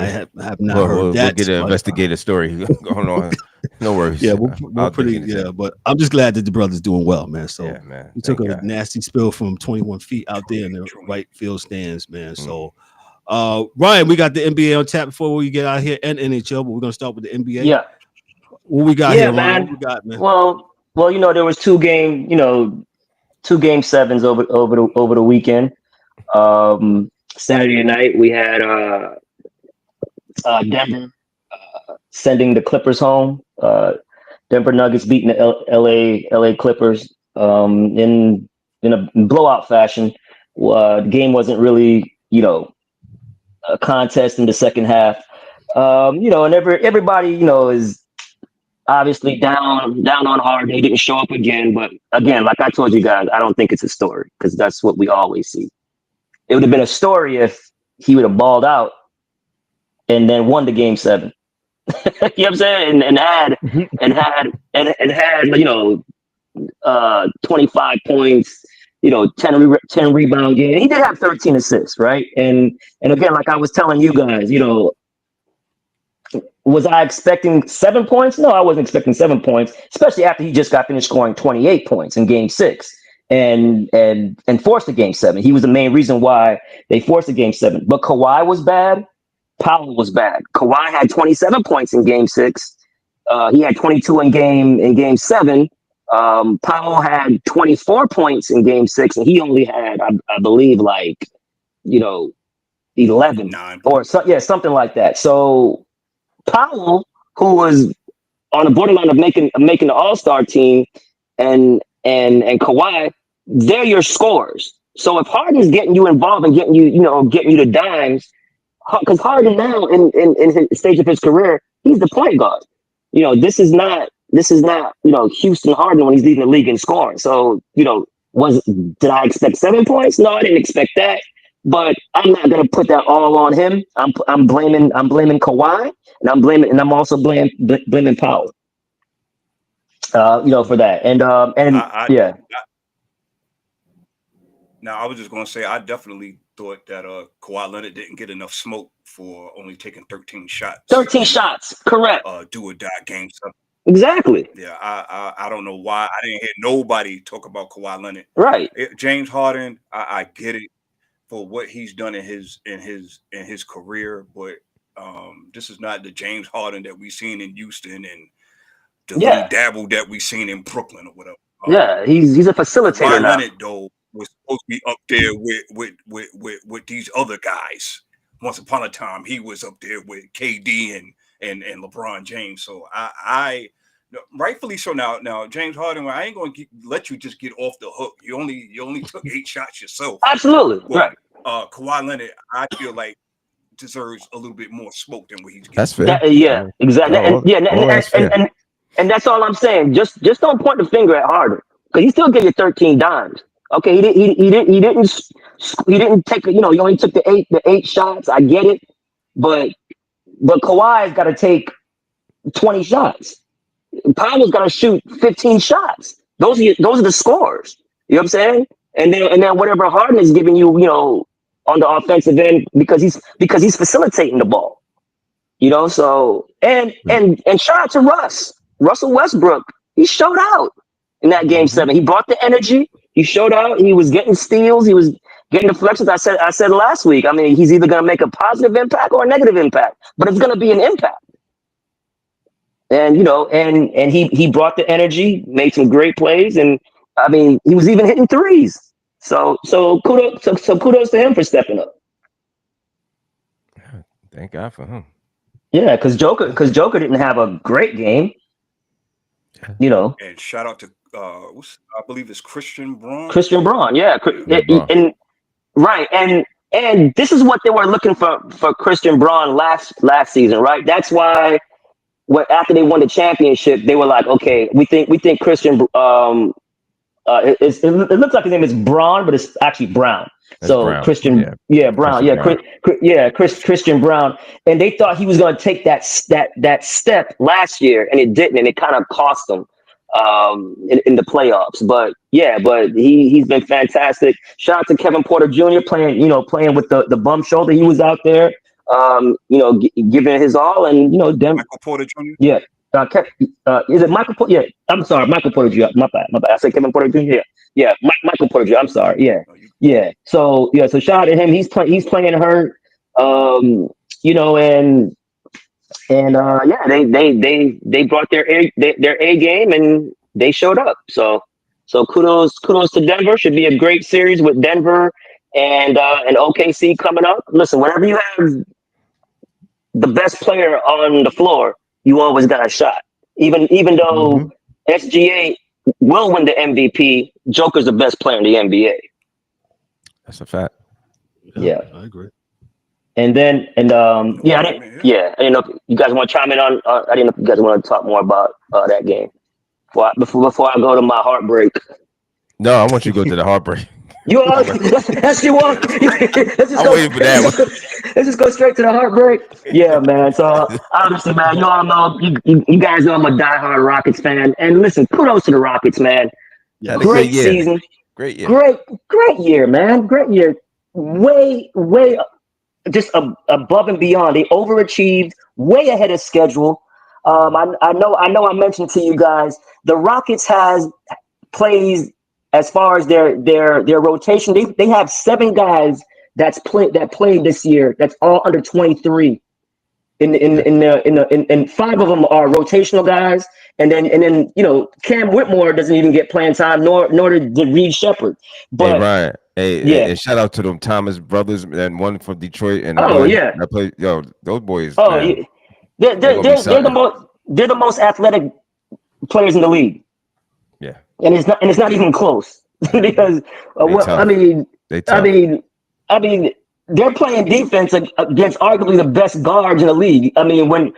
have not heard that. We'll get an investigative story going on. No worries. Yeah, we're pretty. Yeah, but I'm just glad that the brother's doing well, man. So man, he took a nasty spill from 21 feet out there in the right field stands, man. So, Ryan, we got the NBA on tap before we get out here and NHL, but we're gonna start with the NBA. Yeah. What we got here, man? Ryan? What we got, man? Well, there was 2 game 7s over the weekend. Saturday night we had Denver sending the Clippers home. Denver Nuggets beating the LA Clippers in a blowout fashion. The game wasn't really a contest in the second half. And everybody is obviously down on Harden. He didn't show up again, but again, like I told you guys, I don't think it's a story because that's what we always see. It would have been a story if he would have balled out and then won the game 7. You know what I'm saying? And had 25 points, 10 rebound game. He did have 13 assists, right? And again, like I was telling you guys, was I expecting 7 points? No, I wasn't expecting 7 points, especially after he just got finished scoring 28 points in game 6. And forced the game 7. He was the main reason why they forced the game 7. But Kawhi was bad. Powell was bad. Kawhi had 27 points in game 6. He had 22 in game 7. Powell had 24 points in game 6, and he only had, I believe, 11 or something like that. So Powell, who was on the borderline of making the All-Star team, and Kawhi, they're your scorers. So if Harden's getting you involved and getting you the dimes, because Harden now in his stage of his career, he's the point guard. this is not Houston Harden when he's leading the league in scoring. So, did I expect 7 points? No, I didn't expect that. But I'm not gonna put that all on him. I'm blaming Kawhi, and I'm also blaming Powell. For that. Yeah. Now, I was just gonna say I definitely thought that Kawhi Leonard didn't get enough smoke for only taking 13 shots. 13 shots, correct. Do or die game 7. Exactly. Yeah, I don't know why I didn't hear nobody talk about Kawhi Leonard. Right. James Harden, I get it for what he's done in his career, but this is not the James Harden that we seen in Houston and the little dabble that we seen in Brooklyn or whatever. He's a facilitator Kawhi now. Leonard, though, was supposed to be up there with these other guys. Once upon a time, he was up there with KD and LeBron James. So I rightfully so. Now James Harden, I ain't going to let you just get off the hook. You only took 8 shots yourself. Absolutely, right. Kawhi Leonard, I feel like deserves a little bit more smoke than what he's getting. That's fair. Exactly. And that's all I'm saying. Just don't point the finger at Harden because he still gave you 13 dimes. Okay, he didn't take. He only took the eight shots. I get it, but Kawhi's got to take 20 shots. Powell's got to shoot 15 shots. Those are the scores. You know what I'm saying? And then whatever Harden is giving you, on the offensive end because he's facilitating the ball. So and shout out to Russell Westbrook. He showed out in that game 7. He brought the energy. He showed out. He was getting steals. He was getting deflections. I said last week. I mean, he's either going to make a positive impact or a negative impact, but it's going to be an impact. And and he brought the energy, made some great plays, and I mean, he was even hitting threes. So kudos to him for stepping up. Thank God for him. Yeah, because Joker didn't have a great game. And shout out to I believe it's Christian Braun. Yeah. And right, and this is what they were looking for Christian Braun last season, right? That's why after they won the championship, they were like, okay, we think Christian it looks like his name is Braun, but it's actually Brown. That's Brown. Christian, Brown. Christian Brown, and they thought he was going to take that step last year, and it didn't, and it kind of cost them in the playoffs. But he's been fantastic. Shout out to Kevin Porter Jr. playing with the bum shoulder. He was out there, giving his all, and Denver. Michael Porter Jr. Yeah. Is it Michael Porter? Yeah, I'm sorry, Michael Porter Jr. My bad. I said Kevin Porter Jr. Yeah, Michael Porter Jr. I'm sorry. Yeah. So shout out to him. He's playing hurt. They brought their A game and they showed up. So kudos to Denver. Should be a great series with Denver and OKC coming up. Listen, whenever you have the best player on the floor, you always got a shot. Even though SGA will win the MVP, Joker's the best player in the NBA. That's a fact. Yeah. I agree. I didn't know if you guys want to chime in on. I didn't know if you guys want to talk more about that game before I go to my heartbreak. No, I want you to go to the heartbreak. You all, that's you want. I'm waiting for that one. Let's just go straight to the heartbreak. Yeah, man. So obviously, man, you all know you guys know I'm a diehard Rockets fan, and listen, kudos to the Rockets, man. Yeah, great season, great year, great year, man. Great year, way just above and beyond. They overachieved, way ahead of schedule. I know. I mentioned to you guys the Rockets plays. As far as their rotation, they have 7 guys that played this year. That's all under 23. And 5 of them are rotational guys, and then Cam Whitmore doesn't even get playing time, nor did Reed Shepherd. But hey, Ryan, and shout out to them Thomas brothers and one from Detroit and I play those boys. Oh, yeah. They're the most athletic players in the league. Yeah. And it's not even close because they're playing defense against arguably the best guards in the league. I mean, when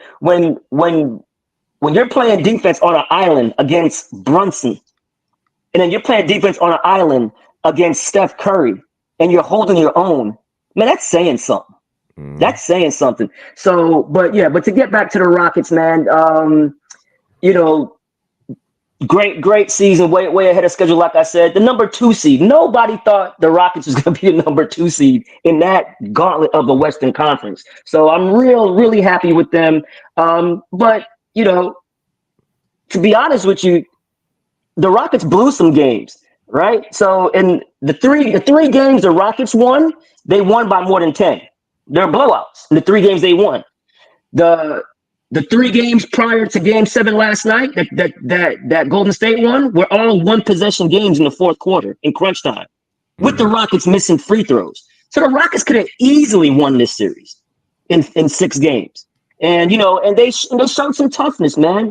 when you're playing defense on an island against Brunson, and then you're playing defense on an island against Steph Curry, and you're holding your own, man, that's saying something. That's saying something. So, but to get back to the Rockets, man, great season, way ahead of schedule. Like I said, the number 2 seed. Nobody thought the Rockets was going to be the number 2 seed in that gauntlet of the Western Conference. So I'm really happy with them. But to be honest with you, the Rockets blew some games, right? So in the three games the Rockets won, they won by more than 10. They're blowouts. The 3 games they won. The 3 games prior to Game 7 last night that Golden State won were all 1-possession games in the fourth quarter in crunch time, with the Rockets missing free throws. So the Rockets could have easily won this series in 6 games. And and they showed some toughness, man.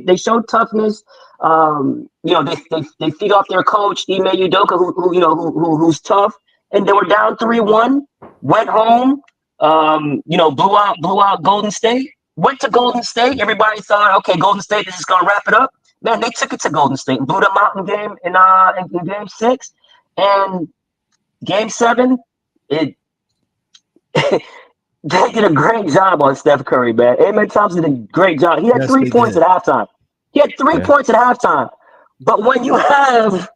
They showed toughness. They feed off their coach Ime Udoka, who's tough, and they were down 3-1, went home, blew out Golden State, went to Golden State. Everybody thought, okay, Golden State is just gonna wrap it up. Man, they took it to Golden State and blew them out in Game 6, and Game 7, they did a great job on Steph Curry, man. Amen Thompson did a great job. He had 3 points at halftime. He had 3 points at halftime. But when you had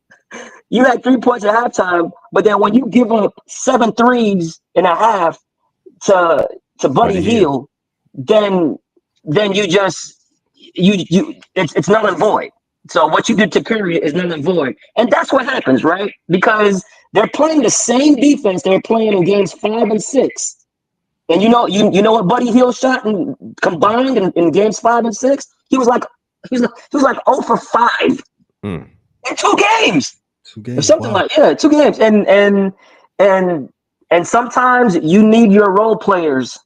3 points at halftime, but then when you give up 7 threes in a half to Buddy Hield, then you just it's null and void. So what you did to Curry is null and void. And that's what happens, right? Because they're playing the same defense they were playing in games 5 and 6. And you know what Buddy Hield shot combined in games 5 and 6? He was like 0 for 5 in 2 games. 2 games. Or something like 2 games. And sometimes you need your role players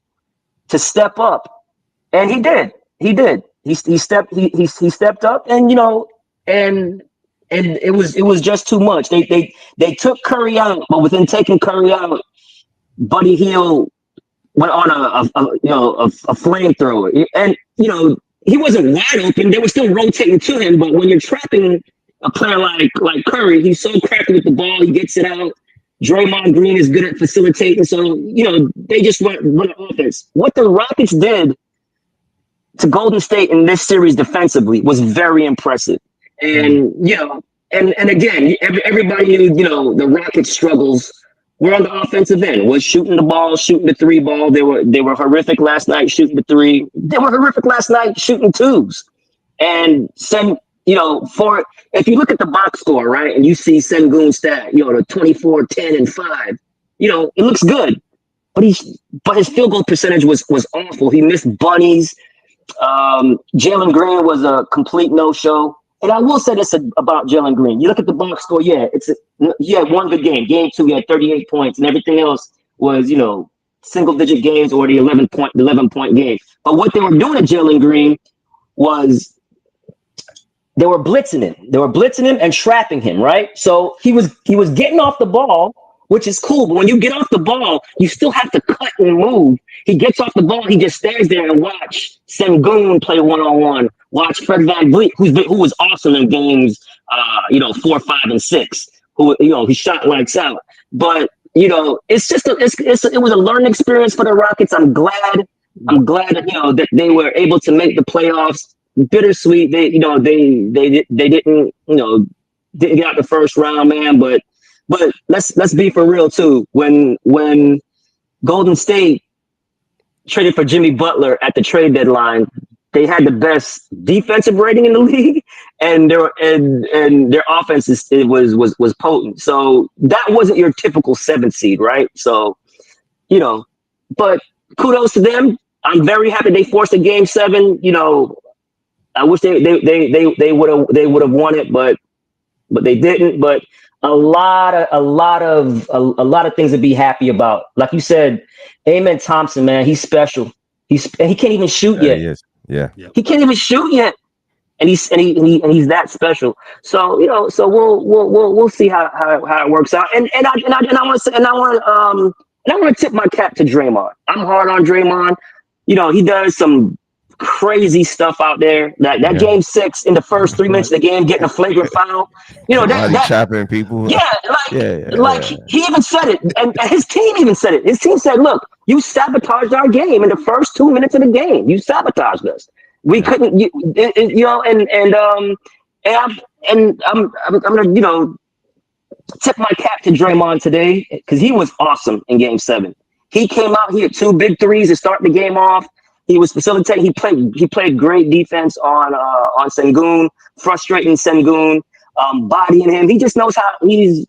to step up. And he did. He stepped up, and and it was just too much. They took Curry out, but within taking Curry out, Buddy Hield went on a flamethrower, and he wasn't wide open. They were still rotating to him, but when you're trapping a player like Curry, he's so crafty with the ball, he gets it out. Draymond Green is good at facilitating, so they just went offense. What the Rockets did to Golden State in this series defensively was very impressive, and and again, everybody knew the Rockets' struggles were on the offensive end. Was shooting the ball, shooting the 3 ball. They were horrific last night shooting the 3. They were horrific last night shooting 2s. And if you look at the box score, right, and you see Sengun's stat, the 24, 10, and 5, it looks good. But his field goal percentage was awful. He missed bunnies. Jalen Green was a complete no-show. And I will say this about Jalen Green. You look at the box score, he had one good game. Game 2, he had 38 points, and everything else was, single-digit games or the 11-point game. But what they were doing to Jalen Green was they were blitzing him. They were blitzing him and trapping him, right? So he was getting off the ball, which is cool. But when you get off the ball, you still have to cut and move. He gets off the ball. He just stands there and watch Sengun play one-on-one. Watch Fred VanVleet, who was awesome in games, 4, 5, and 6. He shot lights out. But it's just it was a learning experience for the Rockets. I'm glad that they were able to make the playoffs. Bittersweet. They didn't get out the first round, man. But let's be for real too. When Golden State traded for Jimmy Butler at the trade deadline, they had the best defensive rating in the league, and their offense was potent. So that wasn't your typical 7th seed, right? So but kudos to them. I'm very happy they forced a Game 7. I wish they would have won it, but they didn't. But a lot of things to be happy about. Like you said, Amen Thompson, man, he's special. He can't even shoot yet. He is. Yeah. He can't even shoot yet, and he's that special. So so we'll see how it works out. And I want to tip my cap to Draymond. I'm hard on Draymond. He does some crazy stuff out there. That game 6 in the first 3 minutes of the game, getting a flagrant foul. You know that chopping people. Yeah, he even said it, and his team even said it. His team said, "Look, you sabotaged our game in the first 2 minutes of the game. You sabotaged us. We couldn't, you know." And I'm gonna tip my cap to Draymond today because he was awesome in Game 7. He came out. He had 2 big threes to start the game off. He was facilitating. He played great defense on Sengun, frustrating Sengun, bodying him. He just knows how he's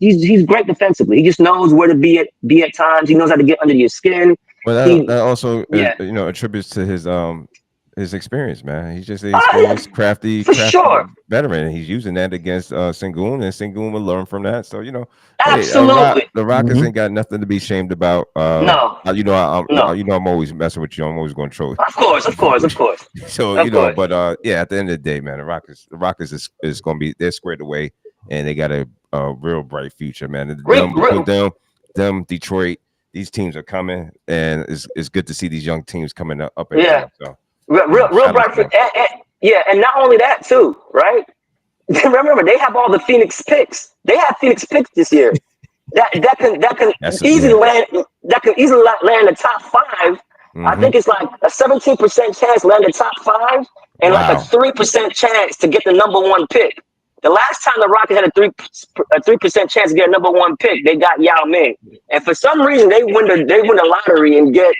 great defensively. He just knows where to be at times. He knows how to get under your skin. Well, that also attributes to his experience, man. He's just an experienced, crafty veteran. He's using that against Sengun, and Sengun will learn from that. So absolutely, the Rockets ain't got nothing to be ashamed about. No, I'm always messing with you. I'm always going to troll. Of course. So but at the end of the day, man, the Rockets is going to be, they're squared away, and they got a real bright future, man. Them Detroit, these teams are coming, and it's good to see these young teams coming up and down. So. Real bright. And not only that too, right? Remember, they have all the Phoenix picks. They have Phoenix picks this year. That can easily land the top 5. Mm-hmm. I think it's like a 17% chance to land the top 5, and like a 3% chance to get the number 1 pick. The last time the Rockets had a 3% chance to get a number 1 pick, they got Yao Ming, and for some reason they win the lottery and get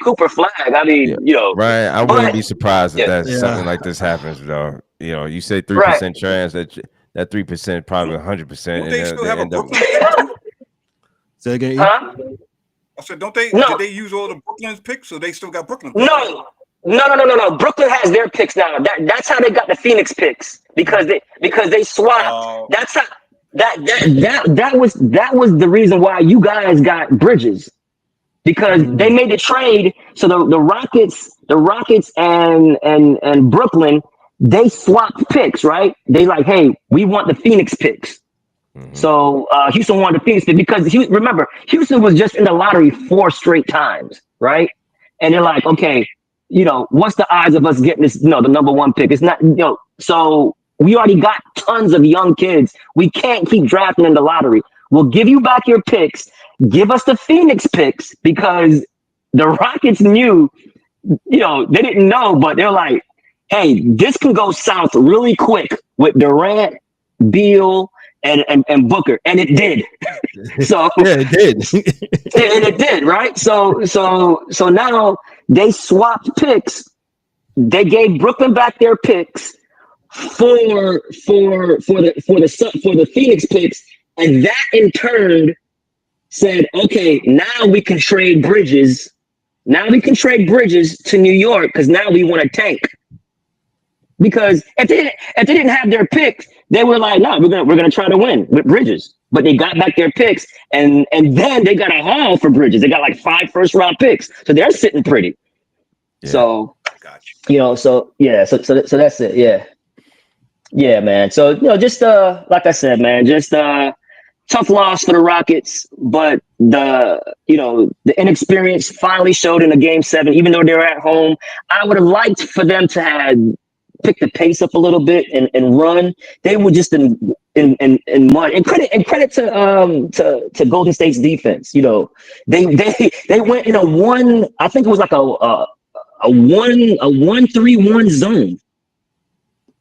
Cooper Flag. I mean, right? I wouldn't be surprised if something like this happens, though. You say 3% chance, that 3% probably 100%. Don't they still have a Brooklyn pick? Say again. Huh? I said, don't they? Did they use all the Brooklyn's picks, so they still got Brooklyn picks? No. Brooklyn has their picks now. That's how they got the Phoenix picks because they swapped. That's how that was the reason why you guys got Bridges, because they made the trade. So the Rockets and Brooklyn, they swapped picks, right? They like, hey, we want the Phoenix picks. Mm-hmm. So Houston wanted the Phoenix pick because remember, Houston was just in the lottery 4 straight times, right? And they're like, okay, what's the odds of us getting this? The number 1 pick. It's not, so we already got tons of young kids. We can't keep drafting in the lottery. We'll give you back your picks. Give us the Phoenix picks, because the Rockets knew, they didn't know, but they're like, hey, this can go south really quick with Durant, Beal, and Booker, and it did. So it did, and it did, right? So now they swapped picks. They gave Brooklyn back their picks for the Phoenix picks, and that in turn said, okay, now we can trade Bridges. Now we can trade Bridges to New York because now we want to tank. Because if they didn't have their picks, they were like, no, we're gonna try to win with Bridges. But they got back their picks, and then they got a haul for Bridges. They got like 5 first-round picks, so they're sitting pretty. Yeah. So, so that's it. Yeah, man. So just like I said, man, just tough loss for the Rockets, but the inexperience finally showed in the Game 7. Even though they're at home, I would have liked for them to have pick the pace up a little bit and run. They were just in mud. And credit to Golden State's defense. They went in a 1. I think it was like a 1-3-1 zone.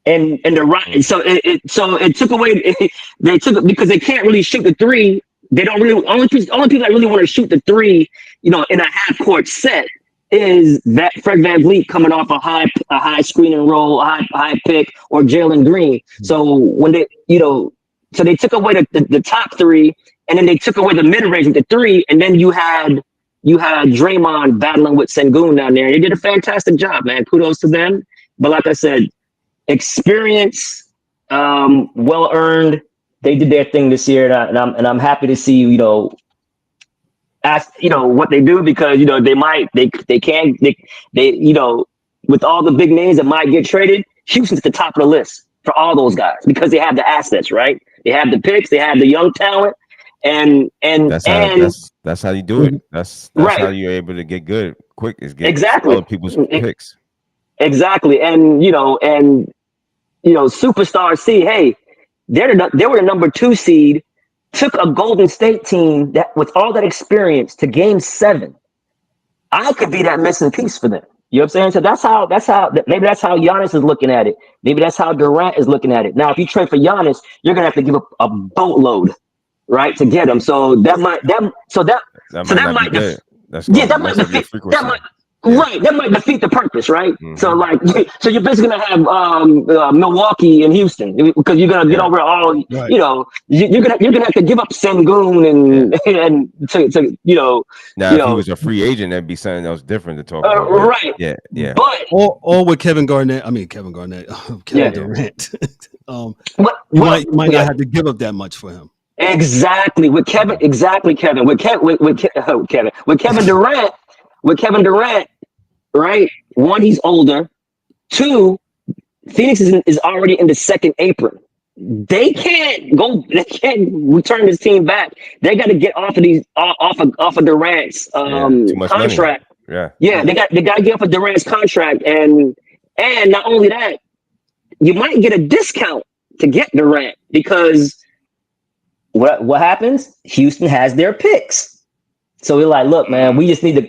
And the right, so it took away. They took it because they can't really shoot the 3. They don't really. Only people that really want to shoot the 3, in a half court set, is that Fred VanVleet coming off a high screen and roll, a high pick, or Jalen Green. So when they, so they took away the top 3, and then they took away the mid range with the 3, and then you had Draymond battling with Sengun down there. They did a fantastic job, man. Kudos to them. But like I said, experience, well earned. They did their thing this year, and I'm happy to see what they do, because they can with all the big names that might get traded, Houston's at the top of the list for all those guys because they have the assets, right? They have the picks, they have the young talent, and that's how you do it. That's right. How you're able to get good quick is get exactly other people's picks. Exactly. And superstars see, hey, they were the number 2 seed, took a Golden State team that with all that experience to Game 7. I could be that missing piece for them. You know what I'm saying? So maybe that's how Giannis is looking at it. Maybe that's how Durant is looking at it. Now, if you trade for Giannis, you're gonna have to give up a boatload, right, to get him. So that might defeat the purpose, right? Mm-hmm. So so you're basically gonna have Milwaukee and Houston because you're gonna get over all. Right. You're gonna have to give up Sengun and to Now, if he was a free agent, that'd be something else different to talk about. Right? Yeah. But or with Kevin Durant. You might not have to give up that much for him. Exactly. With Kevin. With Kevin Durant, right? 1, he's older. 2, Phoenix is already in the second apron. They can't return this team back. They got to get off of Durant's contract. Money. Yeah. They got to get off of Durant's contract, and not only that, you might get a discount to get Durant because what happens? Houston has their picks, so we're like, look, man, we just need to.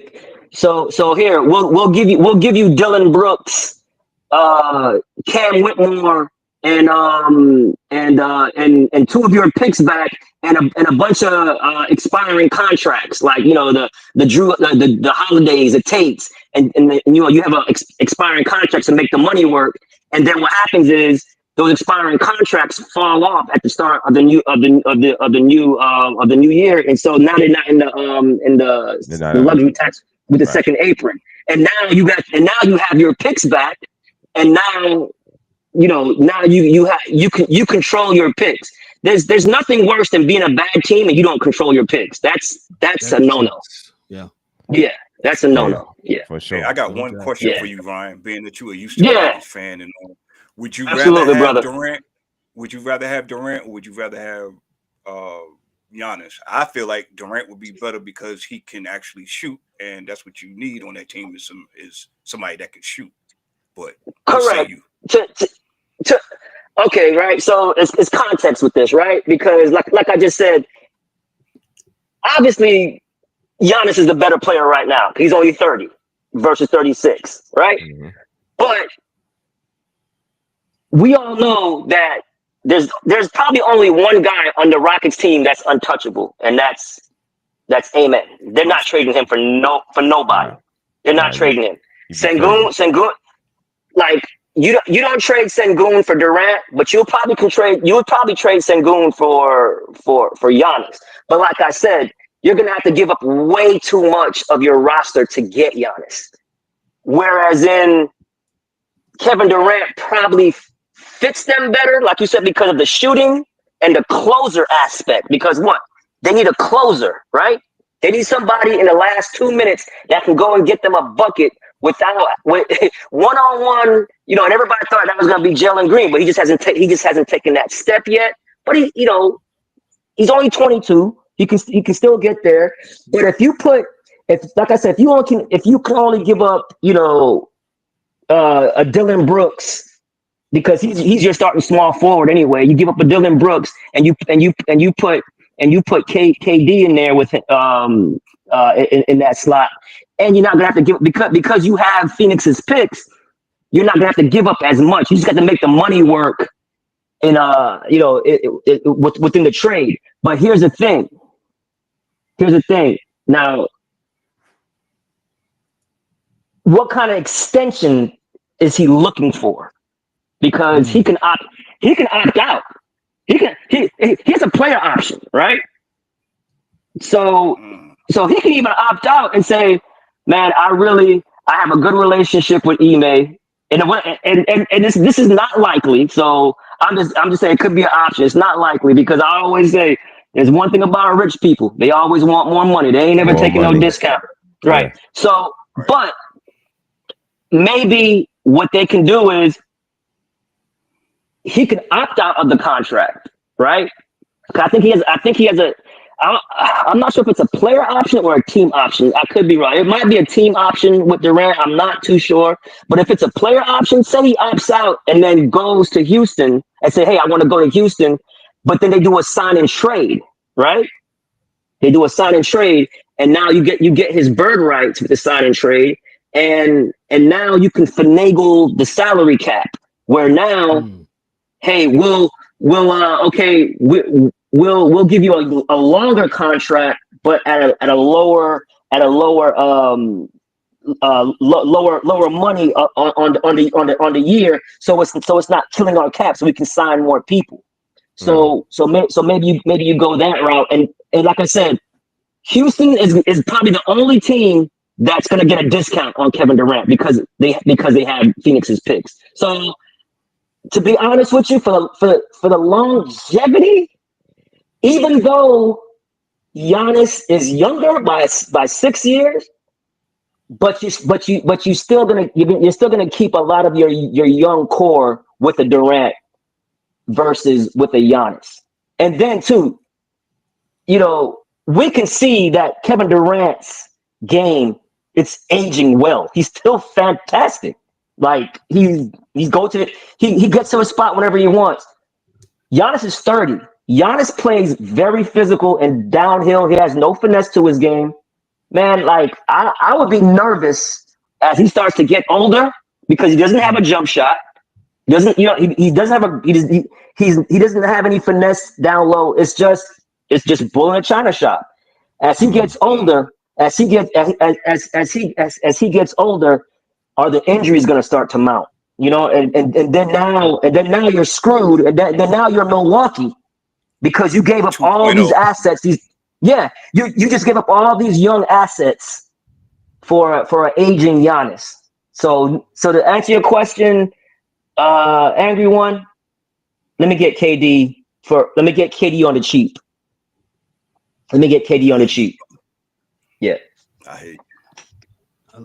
So here we'll give you Dillon Brooks, Cam Whitmore, and 2 of your picks back, and a bunch of expiring contracts, like the Holidays, the Tates, and you have expiring contracts to make the money work. And then what happens is those expiring contracts fall off at the start of the new year, and so now they're not in the luxury tax with the second apron. And now you have your picks back, and now you control your picks. There's nothing worse than being a bad team and you don't control your picks. That's a no-no. Yeah, that's a no-no. Yeah, for sure. Hey, I got one question for you, Ryan. Being that you a Houston fan, and would you rather have Durant? Would you rather have Durant, or would you rather have Giannis? I feel like Durant would be better because he can actually shoot, and that's what you need on that team is somebody that can shoot. But correct. Okay, right. So it's context with this, right? Because like I just said, obviously Giannis is the better player right now. He's only 30 versus 36, right? Mm-hmm. But we all know that there's probably only one guy on the Rockets team that's untouchable, and that's Amen. They're not trading him for nobody. They're not trading him. Sengun, like you don't trade Sengun for Durant, but you would probably trade Sengun for Giannis. But like I said, you're gonna have to give up way too much of your roster to get Giannis. Whereas in Kevin Durant probably fits them better, like you said, because of the shooting and the closer aspect. Because what? They need a closer, right? They need somebody in the last 2 minutes that can go and get them a bucket with one-on-one, and everybody thought that was going to be Jalen Green, but he just hasn't taken that step yet. But he's only 22. He can still get there. But if you can only give up, a Dillon Brooks, because he's your starting small forward anyway. You give up a Dillon Brooks and you put KD in there with in that slot, and you're not gonna have to give because you have Phoenix's picks. You're not gonna have to give up as much. You just got to make the money work in within the trade. But here's the thing. Now, what kind of extension is he looking for? Because he can opt out. He has a player option, right? So he can even opt out and say, "Man, I have a good relationship with Ime, and this is not likely." So I'm just saying it could be an option. It's not likely because I always say there's one thing about rich people: they always want more money. They ain't never taking no discount, right? Yeah. So, but maybe what they can do is he can opt out of the contract, right? I think he has I'm not sure if it's a player option or a team option. I could be wrong. It might be a team option with Durant. I'm not too sure. But if it's a player option, say he opts out and then goes to Houston and say, hey, I want to go to Houston, but then they do a sign and trade, right? They do a sign and trade, and now you get his bird rights with the sign and trade, and now you can finagle the salary cap, where now, hey, we'll give you a longer contract, but at a lower lower money on the year, so it's not killing our cap, so we can sign more people. So maybe you go that route, and like I said, Houston is probably the only team that's going to get a discount on Kevin Durant because they have Phoenix's picks. So to be honest with you, for the longevity, even though Giannis is younger by 6 years, but you're still gonna keep a lot of your young core with a Durant versus with a Giannis. And then too, we can see that Kevin Durant's game, it's aging well. He's still fantastic. Like he gets to a spot whenever he wants. Giannis is 30. Giannis plays very physical and downhill. He has no finesse to his game. Man, like I would be nervous as he starts to get older because he doesn't have a jump shot. He doesn't have any finesse down low. It's just bull in a china shop. As he gets older, as he gets older, are the injuries going to start to mount? And then now you're screwed, and then now you're Milwaukee because you gave up all these assets. You just gave up all these young assets for an aging Giannis. So to answer your question, angry one, let me get KD on the cheap. Yeah. I hate you.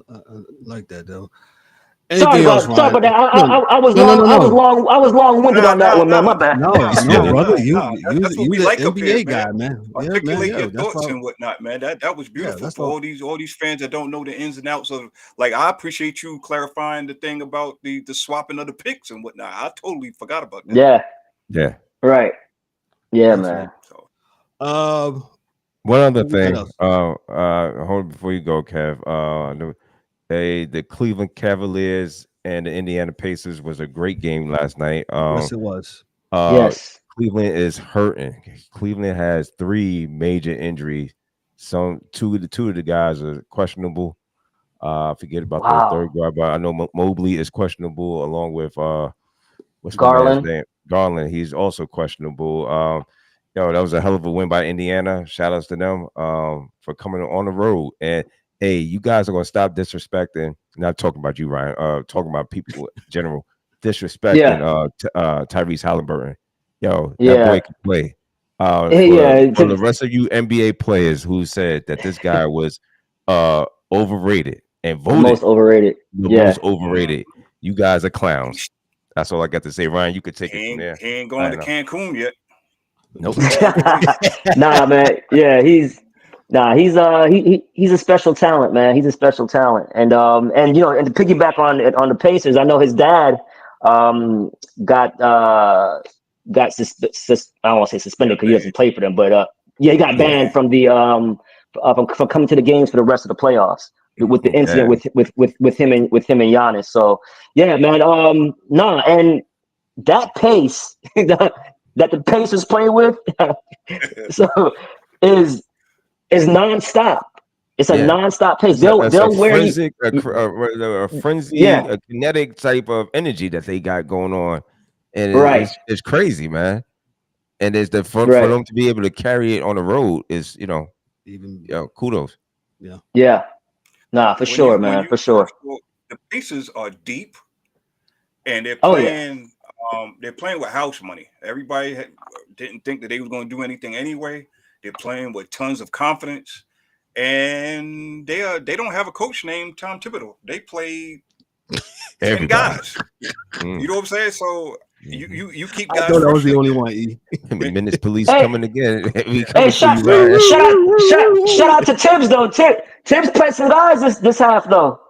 I like that though. Sorry about that. I was long-winded on that one, man. My bad. No, brother. That's what we like NBA up here, guy, man. Articulate your thoughts and whatnot, man. That was beautiful for all these fans that don't know the ins and outs of. Like, I appreciate you clarifying the thing about the swapping of the picks and whatnot. I totally forgot about that. Yeah. Right. Yeah, man. One other thing. Hold on before you go, Kev. The Cleveland Cavaliers and the Indiana Pacers was a great game last night. Yes, it was. Yes. Cleveland is hurting. Cleveland has 3 major injuries. Two of the guys are questionable. Forget about the third guy, but I know Mobley is questionable along with what's Garland. the man's name? Garland. He's also questionable. That was a hell of a win by Indiana. Shout outs to them for coming on the road. And hey, you guys are gonna stop disrespecting. Not talking about you, Ryan. Talking about people in general disrespecting Tyrese Halliburton. That boy can play. For the rest of you NBA players who said that this guy was overrated and voted most overrated, most overrated, you guys are clowns. That's all I got to say, Ryan. You could take it from there. He ain't going to Cancun yet. Nope. Nah, man. Yeah, he's a special talent, man. He's a special talent, and to piggyback on the Pacers, I know his dad got I don't want to say suspended because he doesn't play for them, but he got banned from the from coming to the games for the rest of the playoffs with the incident with him and Giannis. So yeah, man. And that pace that the Pacers play with, so is nonstop. It's a nonstop pace. They'll wear you a frenzy, a kinetic type of energy that they got going on, and it's crazy, man. And it's for them to be able to carry it on the road is kudos. Yeah. Nah, for sure, man. For sure. The Pacers are deep, and they're playing. They're playing with house money. Everybody didn't think that they were going to do anything anyway. They're playing with tons of confidence, and they don't have a coach named Tom Thibodeau. They play 10 guys. You know what I'm saying? So You keep I guys. thought I was the fresh only like one. E. Menace police Hey, coming again. We hey, coming for you, Ryan. shout out to Tibbs though. Tibbs played some guys this half though.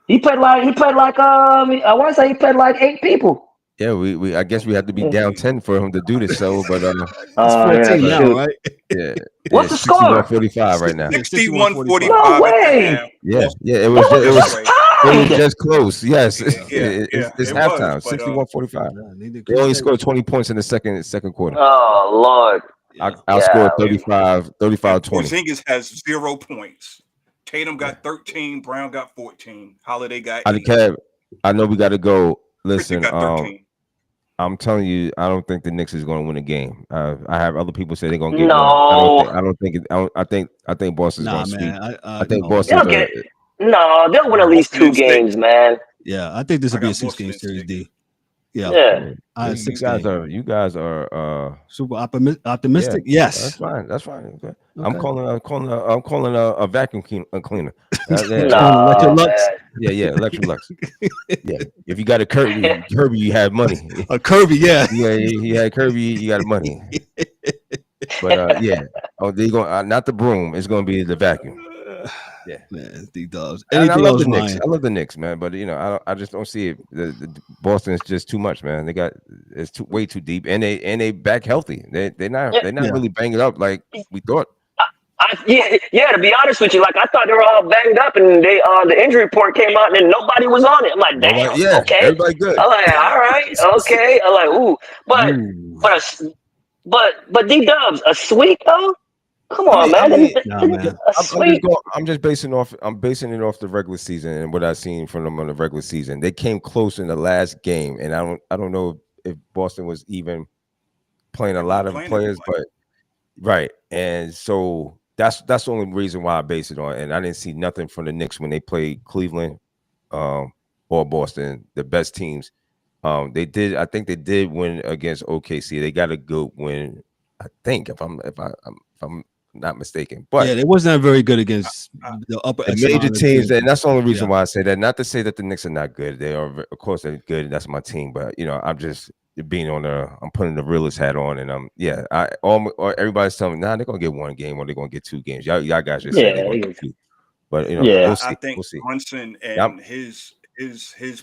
He played like I want to say he played like 8 people. Yeah, we I guess we have to be Yeah. down 10 for him to do this. So, but It's 14 Yeah, now, shoot. right? yeah, What's the score? 61-45 right now. Yeah, 61-45 No at the way. half. Yeah, yeah, It was it was tied. just close. Yes, Yeah, it's it halftime. was, but 61-45. Yeah, need to They only increase that. scored 20 points in the second quarter. Oh Lord. I scored 35-20. Porzingis has 0 points. Tatum got 13. Brown got 14. Holiday got 8. Kev, I know we got to go. Christian Listen, got 13. I'm telling you, I don't think the Knicks is going to win a game. I have other people say they're going to get No. one. I don't think. I think Boston's Nah, going to sweep. man. I think no. Boston's. They'll win at least 2 games, man. Yeah, I think this will I be a got 6-game Boston series, in D. Yeah. You guys are super optimistic. Yes, that's fine. Okay. Okay. I'm calling a vacuum cleaner. Electric Lux. Yeah, Electrolux. Yeah, if you got a Kirby, you have money. A Kirby, yeah. Yeah, you had Kirby, you got money. But yeah, they going not the broom. It's going to be the vacuum. Yeah, man, D-Dubs. And I love the Knicks. I love the Knicks, man. But I just don't see it. The Boston is just too much, man. It's way too deep, and they back healthy. They're not really banging up like we thought. To be honest with you, like I thought they were all banged up, and the injury report came out, and nobody was on it. I'm like, damn, okay, everybody good. I'm like, all right, okay. I'm like, ooh, but D-Dubs, a sweep though. Come on, man. I'm just basing it off the regular season and what I've seen from them on the regular season. They came close in the last game, and I don't know if Boston was even playing a lot of players, but right. And so that's the only reason why I base it on. And I didn't see nothing from the Knicks when they played Cleveland or Boston, the best teams. I think they did win against OKC. They got a good win, I think, if I'm not mistaken. But yeah, it wasn't very good against the upper major teams. And that's the only reason why I say that. Not to say that the Knicks are not good. They are, of course, they're good. That's my team. But I'm just being I'm putting the realest hat on, and everybody's telling me, they're gonna get 1 game or they're gonna get 2 games. Y'all guys just say they're gonna get 2. But we'll see. I think we'll see. Brunson and his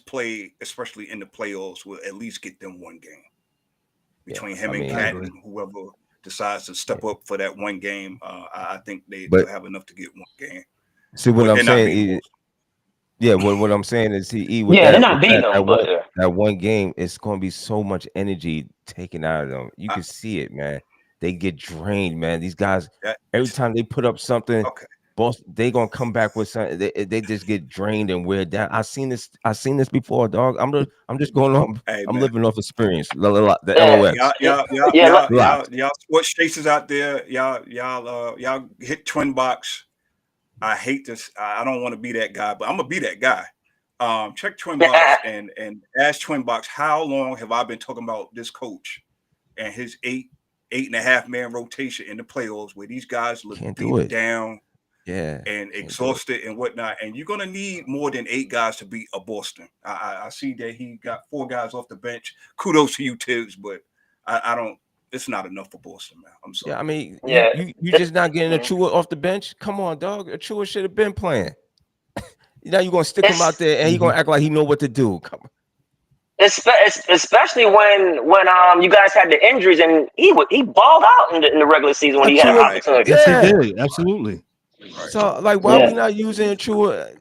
play, especially in the playoffs, will at least get them 1 game between him and Cat and whoever decides to step up for that 1 game. I think they'll have enough to get 1 game. See what I'm saying? What I'm saying is they're not beating them, but that 1 game, it's going to be so much energy taken out of them. You can see it, man. They get drained, man. These guys, every time they put up something, they gonna come back with something. They just get drained and wear down. I've seen this before, dog. I'm just going on. I'm living off experience. The LOX. Y'all sports chasers out there, y'all hit Twin Box. I hate this. I don't want to be that guy, but I'm gonna be that guy. Check Twin Box and ask Twin Box, how long have I been talking about this coach and his 8.5 man rotation in the playoffs where these guys look beat down, and exhausted and whatnot, and you're gonna need more than 8 guys to beat a Boston. I see that he got 4 guys off the bench. Kudos to you, Tibbs, but I don't. It's not enough for Boston, man. I'm sorry. Yeah, I mean, you just not getting Achua off the bench. Come on, dog. Achua should have been playing. Now you're gonna stick him out there, and he's gonna act like he know what to do. Come on. Especially when you guys had the injuries, and he balled out in the regular season when he had an opportunity. Yes, he did. Absolutely. So, like, why are we not using Achua?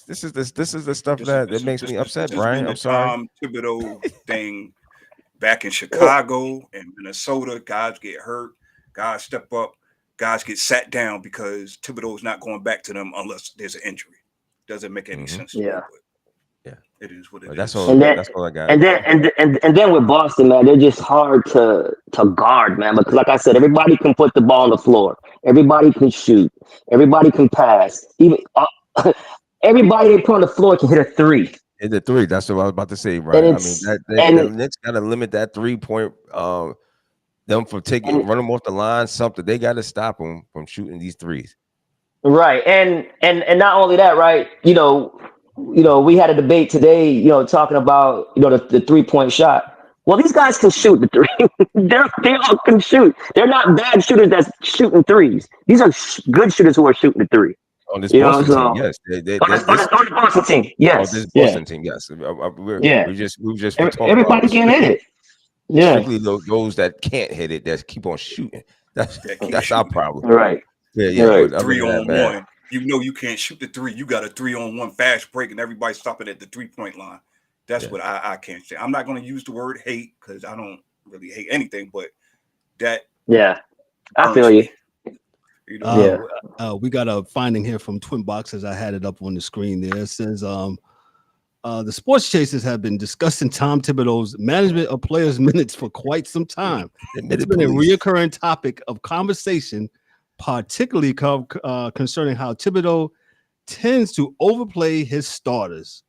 This is the stuff that makes me upset, Brian. I'm sorry. Thibodeau thing. Back in Chicago and Minnesota, guys get hurt, guys step up, guys get sat down because Thibodeau is not going back to them unless there's an injury. Doesn't make any sense. Yeah. It is what it is. That's all I got. And then with Boston, man, they're just hard to guard, man. Because like I said, everybody can put the ball on the floor. Everybody can shoot. Everybody can pass. Even everybody they put on the floor can hit a 3. Hit the 3. That's what I was about to say, right? I mean, the Knicks got to limit that 3-point. Them from run them off the line. Something they got to stop them from shooting these 3s. Right, and not only that, right? We had a debate today, talking about the 3-point shot. Well, these guys can shoot the three. They all can shoot. They're not bad shooters that's shooting threes. These are good shooters who are shooting the three. On this Boston team, yes. On the Boston team, yes. On this Boston team, yes. We just everybody can hit it. Yeah, strictly those that can't hit it, that keep on shooting. That's our problem. Right. Yeah. Right. 3-on-1. You know you can't shoot the three. You got a 3-on-1 fast break, and everybody's stopping at the 3-point line. That's what I can't say. I'm not going to use the word hate because I don't really hate anything, but that. Yeah, I feel you. You know? We got a finding here from Twin Box as I had it up on the screen there. It says the sports chasers have been discussing Tom Thibodeau's management of players' minutes for quite some time. It's been a reoccurring topic of conversation, particularly concerning how Thibodeau tends to overplay his starters,